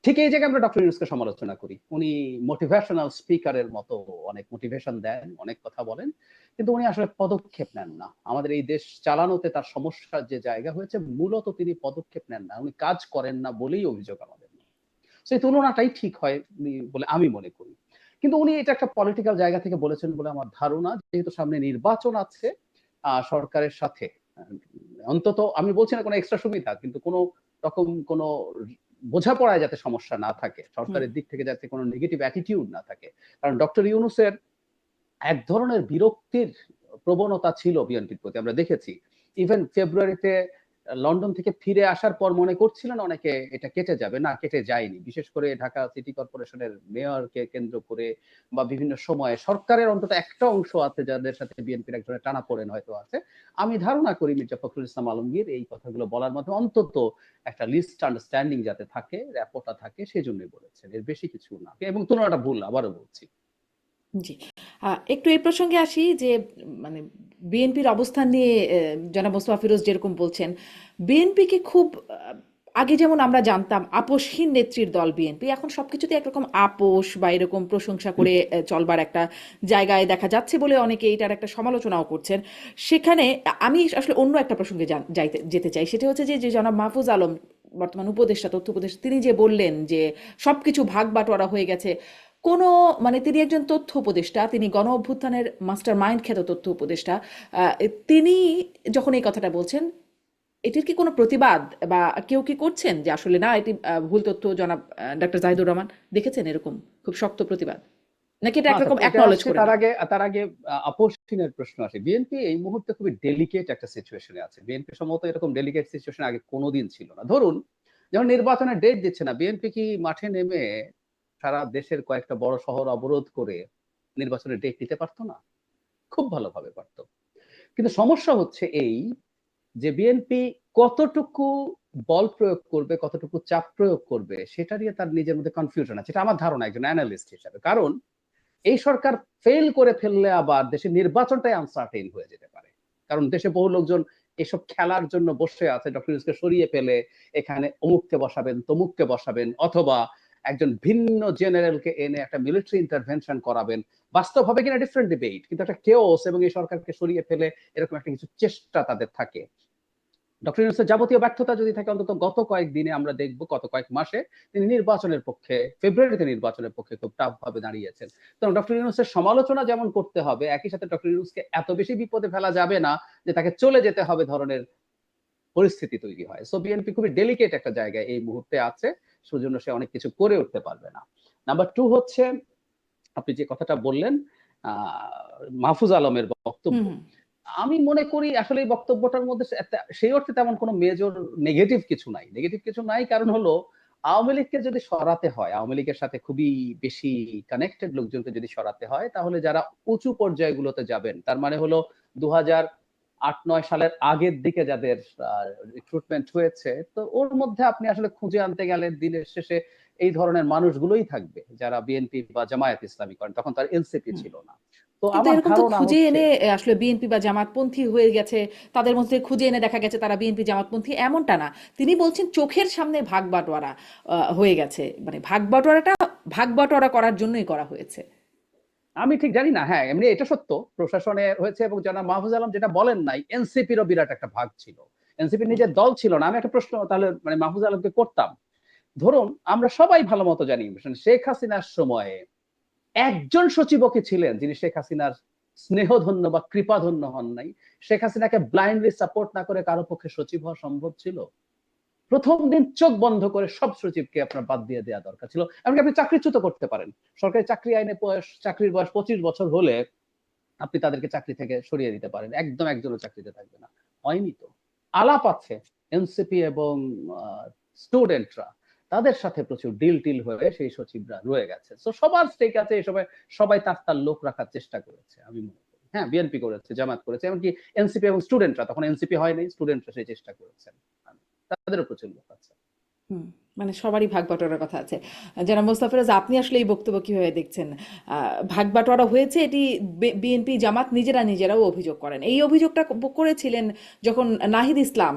ঠিক এই জায়গায় আমরা ডক্টর ইউনূসকে সমালোচনা করি। উনি মোটিভেশনাল স্পিকারের মতো অনেক মোটিভেশন দেন, অনেক কথা বলেন, কিন্তু উনি আসলে পদক্ষেপ নেন না। আমাদের এই দেশ চালানোতে তার সমস্যার যে জায়গা হয়েছে, মূলত তিনি পদক্ষেপ নেন না, উনি কাজ করেন না বলেই অভিযোগ আমাদের। সেই তুলনাটাই ঠিক হয় বলে আমি মনে করি। কিন্তু উনি এটা একটা পলিটিক্যাল জায়গা থেকে বলেছেন বলে আমার ধারণা, যেহেতু সামনে নির্বাচন আছে, সরকারের সাথে অন্তত আমি বলছি না কোনো এক্সট্রা সুবিধা, কিন্তু কোনো রকম কোনো বোঝাপড়ায় যাতে সমস্যা না থাকে, হুম। সরকারের দিক থেকে যাতে কোনো নেগেটিভ অ্যাটিটিউড না থাকে। কারণ ডক্টর ইউনূসের এক ধরনের বিরক্তির প্রবণতা ছিল বিএনপির প্রতি, আমরা দেখেছি। ইভেন ফেব্রুয়ারিতে লন্ডন থেকে ফিরে আসার পর মনে করছিলেন অনেকে এটা কেটে যাবে, না কেটে যায়নি। বিশেষ করে ঢাকা সিটি কর্পোরেশনের মেয়রকে কেন্দ্র করে বা বিভিন্ন সময়ে সরকারের অন্তত একটা অংশ আছে যাদের সাথে বিএনপির এক ধরনের টানাপোড়েন হয়তো আছে। আমি ধারণা করি মির্জা ফখরুল ইসলাম আলমগীর এই কথাগুলো বলার মাধ্যমে অন্তত একটা লিস্ট আন্ডারস্ট্যান্ডিং যাতে থাকে, র্যাপোটা থাকে, সেজন্যই বলেছেন, এর বেশি কিছু না। এবং তুলনাটা ভুল, আবারও বলছি। জি। একটু এই প্রসঙ্গে আসি যে মানে বিএনপির অবস্থান নিয়ে জনাব মোস্তফা ফিরোজ যেরকম বলছেন, বিএনপিকে খুব আগে যেমন আমরা জানতাম আপোষহীন নেত্রীর দল বিএনপি, এখন সবকিছুতে একরকম আপোষ বা এরকম প্রশংসা করে চলবার একটা জায়গায় দেখা যাচ্ছে বলে অনেকে এটার একটা সমালোচনাও করছেন। সেখানে আমি আসলে অন্য একটা প্রসঙ্গে যেতে চাই, সেটা হচ্ছে যে যে জনাব মাহফুজ আলম বর্তমান উপদেষ্টা, তথ্য উপদেষ্টা, তিনি যে বললেন যে সবকিছু ভাগ বাটোয়ারা হয়ে গেছে, কোনো মানে তিনি একজন তথ্য উপদেষ্টা, তিনি গণ অভ্যুত্থানের মাস্টার মাইন্ড খ্যাত তথ্য উপদেষ্টা, তিনি যখন এই কথাটা বলছেন, এটির কি কোনো প্রতিবাদ বা কেউ কি করছেন যে আসলে না এটি ভুল তথ্য? জনাব ডাক্তার জাহিদুর রহমান দেখেছেন এরকম খুব শক্ত প্রতিবাদ, নাকি এটা একরকম এটা অ্যাকনলেজ আসছে, করে তার নেওয়া? আগে আপোষহীনের প্রশ্ন আসে। বিএনপি এই মুহূর্তে খুবই ডেলিকেট একটা সিচুয়েশনে আছে। বিএনপি সম্ভবত এরকম ডেলিকেট সিচুয়েশন আগে কোনোদিন ছিল না। ধরুন, যখন নির্বাচনের ডেট দিচ্ছে না, বিএনপি কি মাঠে নেমে সারা দেশের কয়েকটা বড় শহর অবরোধ করে নির্বাচনের ডেট দিতে পারতো না? খুব ভালোভাবে পারতো। কিন্তু সমস্যা হচ্ছে এই, যে বিএনপি কতটুকু বল প্রয়োগ করবে, কতটুকু চাপ প্রয়োগ করবে, সেটা নিয়ে তার নিজের মধ্যে কনফিউশন আছে। এটা আমার ধারণা একজন অ্যানালিস্ট হিসাবে। কারণ এই সরকার ফেল করে ফেললে আবার দেশের নির্বাচনটাই আনসার্টেইন হয়ে যেতে পারে। কারণ দেশে বহু লোকজন এসব খেলার জন্য বসে আছে, ডক্টর ইউনূসকে সরিয়ে ফেলে এখানে অমুককে বসাবেন, তমুককে বসাবেন, অথবা একজন ভিন্ন জেনারেলকে এনে একটা মিলিটারি ইন্টারভেনশন করাবেন। বাস্তব হবে কিনা ডিফারেন্ট ডিবেট, কিন্তু একটা কেওস এবং এই সরকারকে সরিয়ে ফেলে এরকম একটা কিছু চেষ্টা তাদের থাকে। ডক্টর ইউনূসের যাবতীয় ব্যর্থতা যদি থাকে, অন্তত গত কয়েকদিনে আমরা দেখব, গত কয়েক মাসে তিনি নির্বাচনের পক্ষে, ফেব্রুয়ারিতে নির্বাচনের পক্ষে খুব টাফ ভাবে দাঁড়িয়েছেন। তো ডক্টর ইউনূসের সমালোচনা যেমন করতে হবে, একই সাথে ডক্টর ইউনূসকে এত বেশি বিপদে ফেলা যাবে না যে তাকে চলে যেতে হবে ধরনের পরিস্থিতি তৈরি হয়। সো বিএনপি খুবই ডেলিকেট একটা জায়গায় এই মুহূর্তে আছে, সেজন্য সে অনেক কিছু করে উঠতে পারবে না। নাম্বার 2 হচ্ছে, আপনি যে কথাটা বললেন মাহফুজ আলমের বক্তব্য, হুম, হুম। আমি মনে করি আসলে এই বক্তব্যটার মধ্যে সেই অর্থে তেমন কোনো মেজর নেগেটিভ কিছু নাই। কারণ হলো, আওয়ামী লীগকে যদি সরাতে হয়, আওয়ামী লীগের সাথে খুবই বেশি কানেক্টেড লোকজনকে যদি সরাতে হয়, তাহলে যারা উঁচু পর্যায়গুলোতে যাবেন, তার মানে হলো 2008-9 সালের আগের দিকে যাদের রিক্রুটমেন্ট হয়েছে, তো ওর মধ্যে আপনি আসলে খুঁজে আনতে গেলে দিনের শেষে এই ধরনের মানুষগুলোই থাকবে যারা বিএনপি বা জামায়াত ইসলামী করেন। তখন তার এনসিপি হুম। ছিল না। তো কিন্তু আমার এরকম তো ধারণা খুঁজে হচ্ছে, এনে আসলে বিএনপি বা জামাতপন্থী হয়ে গেছে, তাদের মধ্যে খুঁজে এনে দেখা গেছে তারা বিএনপি জামাতপন্থী, এমনটা না। তিনি বলছেন চোখের সামনে ভাগ বাটোয়ারা হয়ে গেছে, মানে ভাগ বাটোয়ারা করার জন্যই করা হয়েছে। আমি ঠিক জানি না। হ্যাঁ, এমনি এটা সত্য, প্রশাসনে হয়েছে। এবং জনাব মাহফুজ আলম যেটা বলেন নাই, এনসিপিরও বিরাট একটা ভাগ ছিল। এনসিপির হুম। নিজের দল ছিল না। আমি একটা প্রশ্ন তাহলে মানে মাহফুজ আলমকে করতাম। ধরুন, আমরা সবাই ভালো মতো জানি শেখ হাসিনার সময়ে একজন সচিবও কি ছিলেন যিনি শেখ হাসিনার স্নেহধন্য বা কৃপাধন্য হন নাই? শেখ হাসিনাকে ব্লাইন্ডলি সাপোর্ট না করে কারো পক্ষে সচিব হওয়া সম্ভব ছিল? প্রথম দিন চোখ বন্ধ করে সব সচিবকে আপনার বাদ দিয়ে দেওয়া দরকার ছিল। এমনকি আপনি চাকরিচ্যুত করতে পারেন। সরকারি চাকরি আইনে চাকরির বয়স 25 বছর হলে আপনি তাদেরকে চাকরি থেকে সরিয়ে দিতে পারেন, একদম একজনও চাকরিতে থাকবে না। হয়নি তো। আলাপ আছে এনসিপি এবং স্টুডেন্টরা, তাদের সাথে প্রচুর ডিল টিল হয়ে সেই সচিবরা রয়ে গেছে। তো সবার স্টেক আছে, এই সবাই তার লোক রাখার চেষ্টা করেছে আমি মনে করি। হ্যাঁ, বিএনপি করেছে, জামাত করেছে, এমনকি এনসিপি এবং স্টুডেন্টরা, তখন এনসিপি হয় নাই, স্টুডেন্টরা সেই চেষ্টা করেছেন, তাদেরও প্রচুর লোক আছে। মানে সবারই ভাগ বাটোয়ারার কথা আছে। জনাব মোস্তফিরোজ, আপনি আসলে এই বক্তব্য কিভাবে দেখছেন? ভাগ বাটোয়ারা হয়েছে, এটি বিএনপি জামাত নিজেরাও অভিযোগ করেন। এই অভিযোগটা করেছিলেন যখন নাহিদ ইসলাম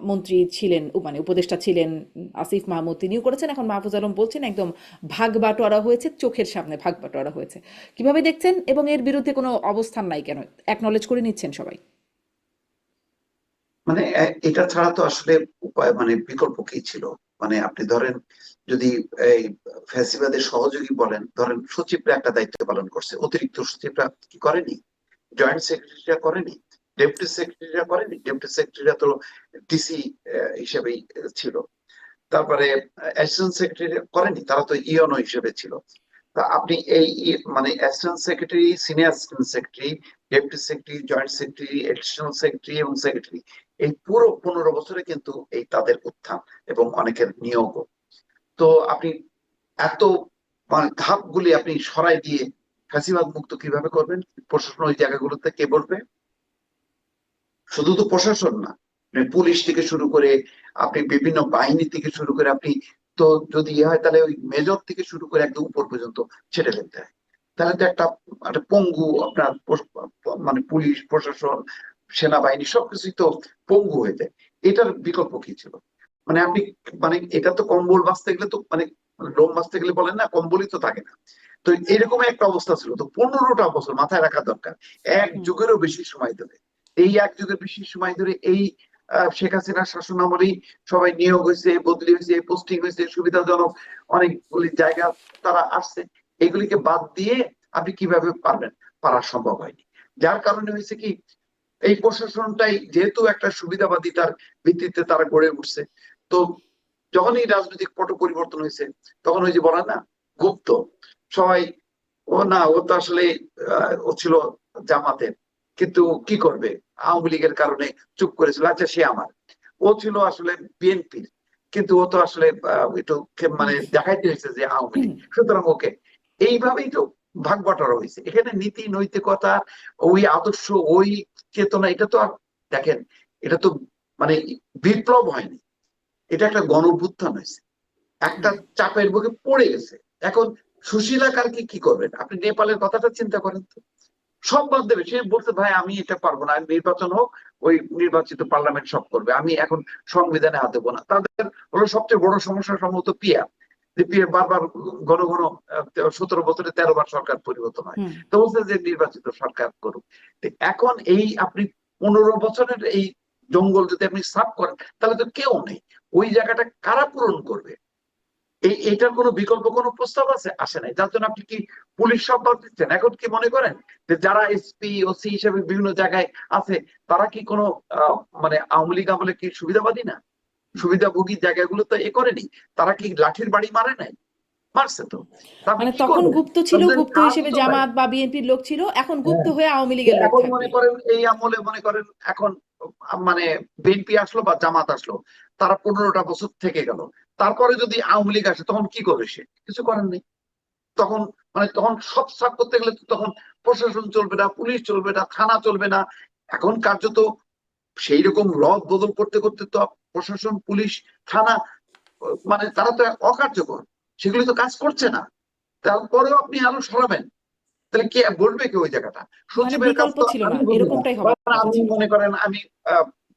মন্ত্রী ছিলেন, মানে উপদেষ্টা ছিলেন, আসিফ মাহমুদ তিনিও করেছেন, এখন মাহফুজ আলম বলছেন একদম ভাগ বাটোয়ারা হয়েছে, চোখের সামনে ভাগ বাটোয়ারা হয়েছে। কিভাবে দেখছেন এবং এর বিরুদ্ধে কোনো অবস্থান নাই কেন? অ্যাকনলেজ করে নিচ্ছেন সবাই? মানে এটা ছাড়া তো আসলে উপায় মানে বিকল্প কি ছিল? মানে আপনি ধরেন যদি এই ফ্যাসিবাদের সহযোগী বলেন, ধরেন সচিবরা একটা দায়িত্ব পালন করছে, অতিরিক্ত সচিবরা কি করেনি? জয়েন্ট সেক্রেটারিরা করেনি? ডেপুটি সেক্রেটারিরা করেনি? ডেপুটি সেক্রেটারিরা তো ডিসি হিসেবেই ছিল। তারপরে অ্যাসিস্ট্যান্ট সেক্রেটারি করেনি? তারা তো ইওনো হিসেবে ছিল। তা আপনি এই মানে assistant secretary, senior assistant secretary, deputy secretary, joint secretary, additional secretary এবং সেক্রেটারি, এই পুরো 15 বছরে কিন্তু এই তাদের উত্থান এবং অনেকের নিয়োগ। তো আপনি এত মানে ধাপগুলি আপনি সরাই দিয়ে ফ্যাসিবাদ মুক্ত কিভাবে করবেন? প্রশাসন ওই জায়গাগুলোতে কে বলবে? শুধু তো প্রশাসন না, পুলিশ থেকে শুরু করে আপনি বিভিন্ন বাহিনী থেকে শুরু করে আপনি তো যদি হয় তাহলে ওই মেজর থেকে শুরু করে একদম উপর পর্যন্ত ছেড়ে ফেলতে হয়। তাহলে তো একটা পঙ্গু আপনার মানে পুলিশ প্রশাসন সেনাবাহিনী সবকিছুই তো পঙ্গু হয়ে যায়। এটার বিকল্প কি ছিল? মানে আপনি মানে এটা তো কম্বল বাঁচতে গেলে তো মানে লোম বাঁচতে গেলে বলেন না, কম্বলই তো থাকে না। তো এরকম একটা অবস্থা ছিল। তো 15টা বছর মাথায় রাখা দরকার, এক যুগেরও বেশি সময় ধরে, এই এক যুগের বেশি সময় ধরে এই শেখ হাসিনার শাসন আমলেই সবাই নিয়োগ হয়েছে, বদলি হয়েছে, পোস্টিং হয়েছে, সুবিধাজনক অনেকগুলি জায়গা তারা আসছে। এগুলিকে বাদ দিয়ে আপনি কিভাবে পারবেন? পারা সম্ভব হয়নি। যার কারণে হয়েছে কি, এই প্রশাসনটাই যেহেতু একটা সুবিধাবাদী তার ভিত্তিতে তারা গড়ে উঠছে। তো যখনই রাজনৈতিক পট পরিবর্তন হয়েছে, তখন ওই যে বলা না, গুপ্ত সবাই, ও না ও তো আসলে ও ছিল জামাতের, কিন্তু কি করবে, আওয়ামী লীগের কারণে চুপ করেছিল, আচ্ছা সে আমার। ও ছিল আসলে বিএনপির, কিন্তু ও তো আসলে একটু মানে দেখাইতে হয়েছে যে আওয়ামী লীগ, সুতরাং ওকে। এইভাবেই তো ভাগ বাটোয়ারা হয়েছে। এখানে নীতি নৈতিকতা, ওই আদর্শ, ওই চেতনা, এটা তো আর দেখেন, এটা তো মানে বিপ্লব হয়নি, এটা একটা গণঅভ্যুত্থান হয়েছে, একটা চাপের মুখে পড়ে গেছে। এখন সুশীলা কালকে কি করবেন? আপনি নেপালের কথাটা চিন্তা করেন তো, সব বাদ দেবে। সে বলতে ভাই আমি এটা পারবো না, নির্বাচন হোক, ওই নির্বাচিত পার্লামেন্ট সব করবে, আমি এখন সংবিধানে হাত দেবো না। তাদের হলো সবচেয়ে বড় সমস্যা সম্ভবত পিয়ার, যে পিয়ার বারবার ঘন ঘন 17 বছরে 13 বার সরকার পরিবর্তন হয়। তো বলছে যে নির্বাচিত সরকার করুক। এখন এই আপনি 15 বছরের এই জঙ্গল যদি আপনি সাফ করেন, তাহলে তো কেউ নেই। ওই জায়গাটা কারা পূরণ করবে? এইটার কোনো বিকল্প কোনো প্রস্তাব আসে নাই। যার জন্য আপনি কি পুলিশ সব বাদ দিচ্ছেন? এখন কি মনে করেন যে যারা এসপি ওসি হিসেবে বিভিন্ন জায়গায় আছে, তারা কি কোনো মানে আওয়ামী লীগ আমলে কি সুবিধাবাদী না? সুবিধাভোগী জায়গাগুলো তো এ করেনি। তারা কি লাঠির বাড়ি মারে নাই? মারছে তো। মানে তখন গুপ্ত ছিল, গুপ্ত হিসেবে জামাত বা বিএনপির লোক ছিল, এখন গুপ্ত হয়ে আওয়ামী লীগের লোক এখন থাকবে। মনে করেন এই আমলে মনে করেন এখন মানে বিএনপি আসলো বা জামাত আসলো, তারা 15টা বছর থেকে গেল, তারপরে যদি আওয়ামী লীগ আসে তখন কি করবে? সে কিছু করার নেই। তখন মানে তখন সব সাফ করতে গেলে তো তখন প্রশাসন চলবে না, পুলিশ চলবে না, থানা চলবে না। এখন কার্যত সেই রকম রদ বদল করতে করতে তো প্রশাসন, পুলিশ, থানা মানে তারা তো অকার্যকর, সেগুলি তো কাজ করছে না। তারপরেও আপনি আরো সরাবেন, তাহলে কে বলবে কি ওই জায়গাটা? মানে সচিবের কাজ বিকল্প তো ছিল আমি না, বুঝি না। এরকমটাই হবার কথা আমি ছিল। মনে করেন আমি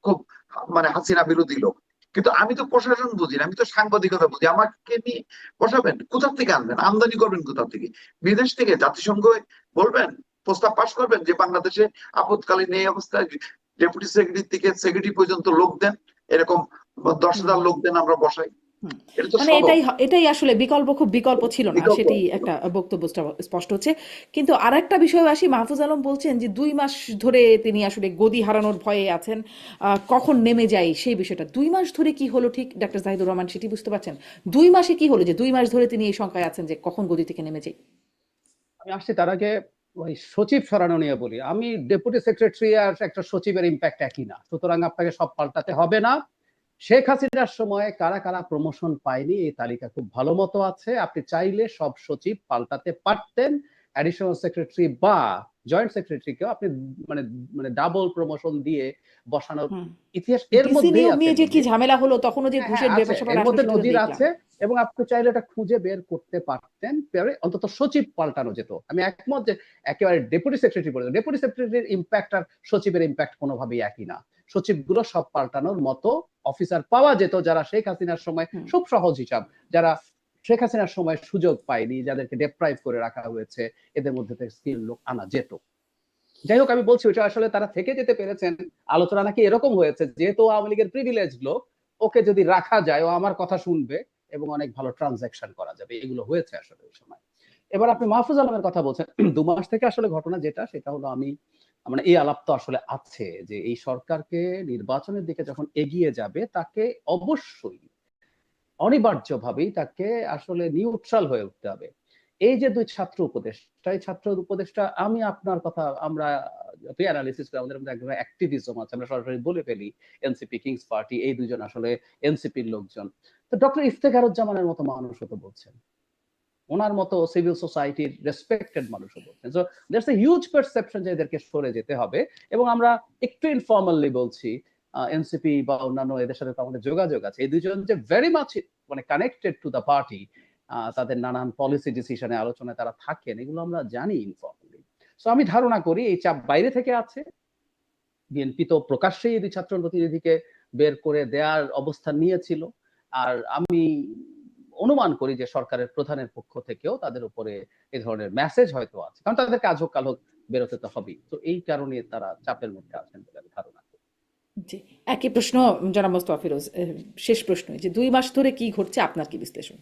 খুব মানে হাসিনা বিরোধী লোক, কিন্তু আমি তো প্রশাসন বুঝি না, আমি তো সাংবাদিকতা বুঝি। আমাকে নিয়ে বসাবেন, কোথা থেকে আনবেন? আমদানি করবেন কোথা থেকে? বিদেশ থেকে? জাতিসংঘ বলবেন, প্রস্তাব পাশ করবেন যে বাংলাদেশে আপদকালীন এই অবস্থায় ডেপুটি সেক্রেটারি থেকে সেক্রেটারি পর্যন্ত লোক দেন, এরকম 10,000 লোক দেন, আমরা বসাই। হুম। এটা তো মানে স্বভাব। এটাই আসলে খুব বিকল্প ছিল না, বিকল্প সেটি ছিল একটা না। বক্তব্য স্পষ্ট হচ্ছে। কিন্তু আর একটা বিষয় আসি, মাহফুজ আলম বলছেন যে 2 মাস ধরে তিনি আসলে গদি হারানোর ভয়ে আছেন, কখন নেমে যায় সেই বিষয়টা। 2 মাস ধরে কি হলো ঠিক ডাক্তার জাহিদুর রহমান সেটি বুঝতে পারছেন? 2 মাসে কি হলো যে 2 মাস ধরে তিনি এই শঙ্কায় আছেন যে কখন গদি থেকে নেমে যায়? আমি আসছি তার আগে ওই সচিব সরানো নিয়ে বলি। আমি ডেপুটি সেক্রেটারি আর একটা সচিবের ইম্প্যাক্ট একই না, সুতরাং আপনাকে সব পাল্টাতে হবে না। শেখ হাসিনার সময় কারা কারা প্রমোশন পায়নি এই তালিকা খুব ভালো মতো আছে। আপনি চাইলে সব সচিব পাল্টাতে পারতেন। অ্যাডিশনাল সেক্রেটারি বা জয়েন্ট সেক্রেটারিকেও আপনি মানে মানে ডাবল প্রমোশন দিয়ে বসানোর হুম। ইতিহাস এর ডিসি মধ্যেই নিয়োগ আছে নিয়ে যে কি নজির। ঝামেলা হলো, তখনও যে হ্যাঁ, হ্যাঁ ঘুষের আছে। ব্যাপার স্যাপার এর আসলো মধ্যে সেটা তো নজির দেখলাম। আছে এবং আপনি চাইলে এটা খুঁজে বের করতে পারতেন। পরে অন্তত সচিব পাল্টানো যেত। আমি একমত যে একেবারে ডেপুটি সেক্রেটারি বলে। ডেপুটি সেক্রেটারির ইম্প্যাক্ট আর সচিবের ইম্প্যাক্ট কোনোভাবেই একই না। সচিবগুলো সব পাল্টানোর মতো অফিসার পাওয়া যেত যারা শেখ হাসিনার সময় হুম। খুব সহজ হিসাব, যারা শেখ হাসিনার সময় সুযোগ পায়নি, যাদেরকে ডেপ্রাইভ করে রাখা হয়েছে, এদের মধ্যে থেকে স্কিল লোক আনা যেত। যাই হোক, আমি বলছি ওটা আসলে তারা থেকে যেতে পেরেছেন। আলোচনা নাকি এরকম হয়েছে, যেহেতু আওয়ামী লীগের প্রিভিলেজ লোক, ওকে যদি রাখা যায় ও আমার কথা শুনবে এবং অনেক ভালো ট্রানজাকশন করা যাবে। এগুলো হয়েছে আসলে ওই সময়। এবার আপনি মাহফুজ আলমের কথা বলছেন। 2 মাস থেকে আসলে ঘটনা যেটা, সেটা হলো আমি মানে এই আলাপ তো আসলে আছে যে এই সরকারকে নির্বাচনের দিকে যখন এগিয়ে যাবে তাকে অবশ্যই অনিবার্যভাবেই তাকে আসলে নিউট্রাল হয়ে উঠতে হবে। এই যে 2 ছাত্র উপদেষ্টা, এই ছাত্র উপদেষ্টা আমি আপনার কথা আমরা যতই অ্যানালিসিস করি আমাদের মধ্যে একদম অ্যাক্টিভিজম আছে। আমরা সরাসরি বলে ফেলি এনসিপি কিংস পার্টি এই দুইজন আসলে এনসিপির লোকজন। তো ডক্টর ইফতেখারুজ্জামানের মতো মানুষও তো বলছেন। ওনার মতো সিভিল সোসাইটির রেসপেক্টেড মানুষও বলছেন। So there's a huge perception যে এদেরকে সরে যেতে হবে এবং আমরা একটু ইনফর্মালি বলছি এনসিপি বা অন্যান্য এদের সাথে তো আমাদের যোগাযোগ আছে। এই দুজন যে ভেরি মাচ মানে কানেক্টেড টু দ্য পার্টি, তাদের নানান পলিসি ডিসিশনে আলোচনায় তারা থাকেন, এগুলো আমরা জানি ইনফর্মালি। সো আমি ধারণা করি এই চাপ বাইরে থেকে আছে। বিএনপি তো প্রকাশ্যেই এই 2 ছাত্র প্রতিনিধিকে বের করে দেওয়ার অবস্থান নিয়েছিল। আর আমি অনুমান করি যে সরকারের প্রধানের পক্ষ থেকেও তাদের উপরে এই ধরনের মেসেজ হয়তো আছে, কারণ তাদের কাজ হোক কাল হোক বেরোতে তো হবেই। তো এই কারণে তারা চাপের মধ্যে আছেন বলে আমি ধারণা করি। জি, একই প্রশ্ন জনাব মোস্তফা ফিরোজ। শেষ প্রশ্ন, যে 2 মাস ধরে কি ঘটছে, আপনার কি বিশ্লেষণ?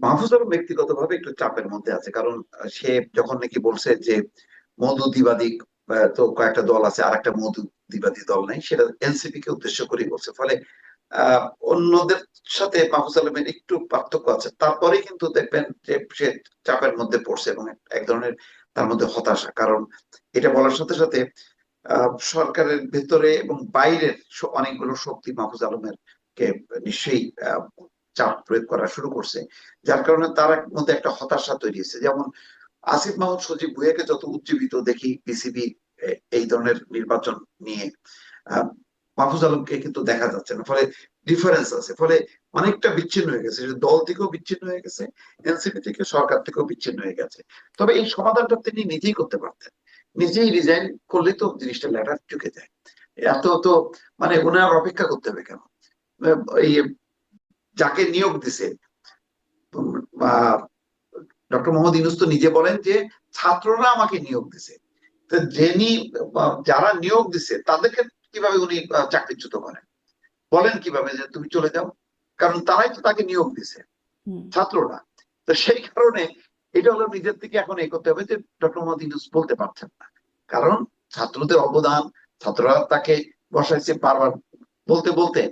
মাহফুজ আলম ব্যক্তিগতভাবে একটু চাপের মধ্যে আছে, কারণ সে যখন নাকি বলছে যে মৌদুদিবাদী তো কয়েকটা দল আছে, আর একটা মৌদুদিবাদী দল নাই, সেটা এনসিপি কে উদ্দেশ্য করেই বলছে। ফলে আহ অন্যদের সাথে মাহফুজ আলমের একটু পার্থক্য আছে, তারপরে কিন্তু দেখবেন যে সে চাপের মধ্যে পড়ছে এবং এক ধরনের তার মধ্যে হতাশা। কারণ এটা বলার সাথে সাথে সরকারের ভেতরে এবং বাইরের অনেকগুলো শক্তি মাহফুজ আলমের কে নিশ্চয়ই চাপ প্রয়োগ করা শুরু করছে, যার কারণে তার মধ্যে একটা হতাশা তৈরি হয়েছে। যেমন আসিফ মাহমুদ সজীব ভুঁইয়াকে যত উজ্জীবিত দেখি বিসিবি এই ধরনের নির্বাচন নিয়ে, আহ, মাহফুজ আলমকে কিন্তু দেখা যাচ্ছে না। ফলে ডিফারেন্স আছে, ফলে অনেকটা বিচ্ছিন্ন হয়ে গেছে, দল থেকেও বিচ্ছিন্ন হয়ে গেছে, এনসিপি থেকে, সরকার থেকেও বিচ্ছিন্ন হয়ে গেছে। তবে এই সমাধানটা তিনি নিজেই করতে পারতেন, নিজেই রিজাইন করলে তো জিনিসটা লেটার চুকে যায়। এত তো মানে ওনার অপেক্ষা করতে হবে কেন? এই যাকে নিয়োগ দিছে ডক্টর মোহাম্মদ ইউনূস তো নিজে বলেন যে ছাত্ররা আমাকে নিয়োগ দিছে। তো যিনি যারা নিয়োগ দিছে তাদেরকে কিভাবে উনি চাকরিচ্যুত করেন? বলেন কিভাবে যে তুমি চলে যাও? কারণ তারাই তো তাকে নিয়োগ দিছে, হুম। ছাত্ররা। তো সেই কারণে এটা হলো নিজের থেকে এখন করতে হবে যে ডক্টর মোহাম্মদ ইউনূস বলতে পারছেন না, কারণ ছাত্রদের অবদান, ছাত্ররা তাকে বসাইছে বারবার বলতে বলতে,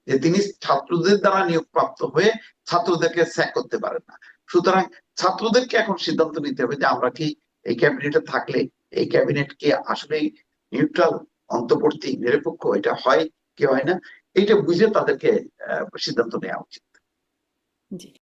যে তিনি ছাত্রদের দ্বারা নিয়োগ প্রাপ্ত হয়ে ছাত্রদেরকে স্যাক করতে পারেন না। সুতরাং ছাত্রদেরকে এখন সিদ্ধান্ত নিতে হবে যে আমরা কি এই ক্যাবিনেটে থাকলে এই ক্যাবিনেট কি আসলে নিউট্রাল, অন্তর্বর্তী, নিরপেক্ষ, এটা হয় কি হয় না, এটা বুঝে তাদেরকে সিদ্ধান্ত নেওয়া উচিত। জি।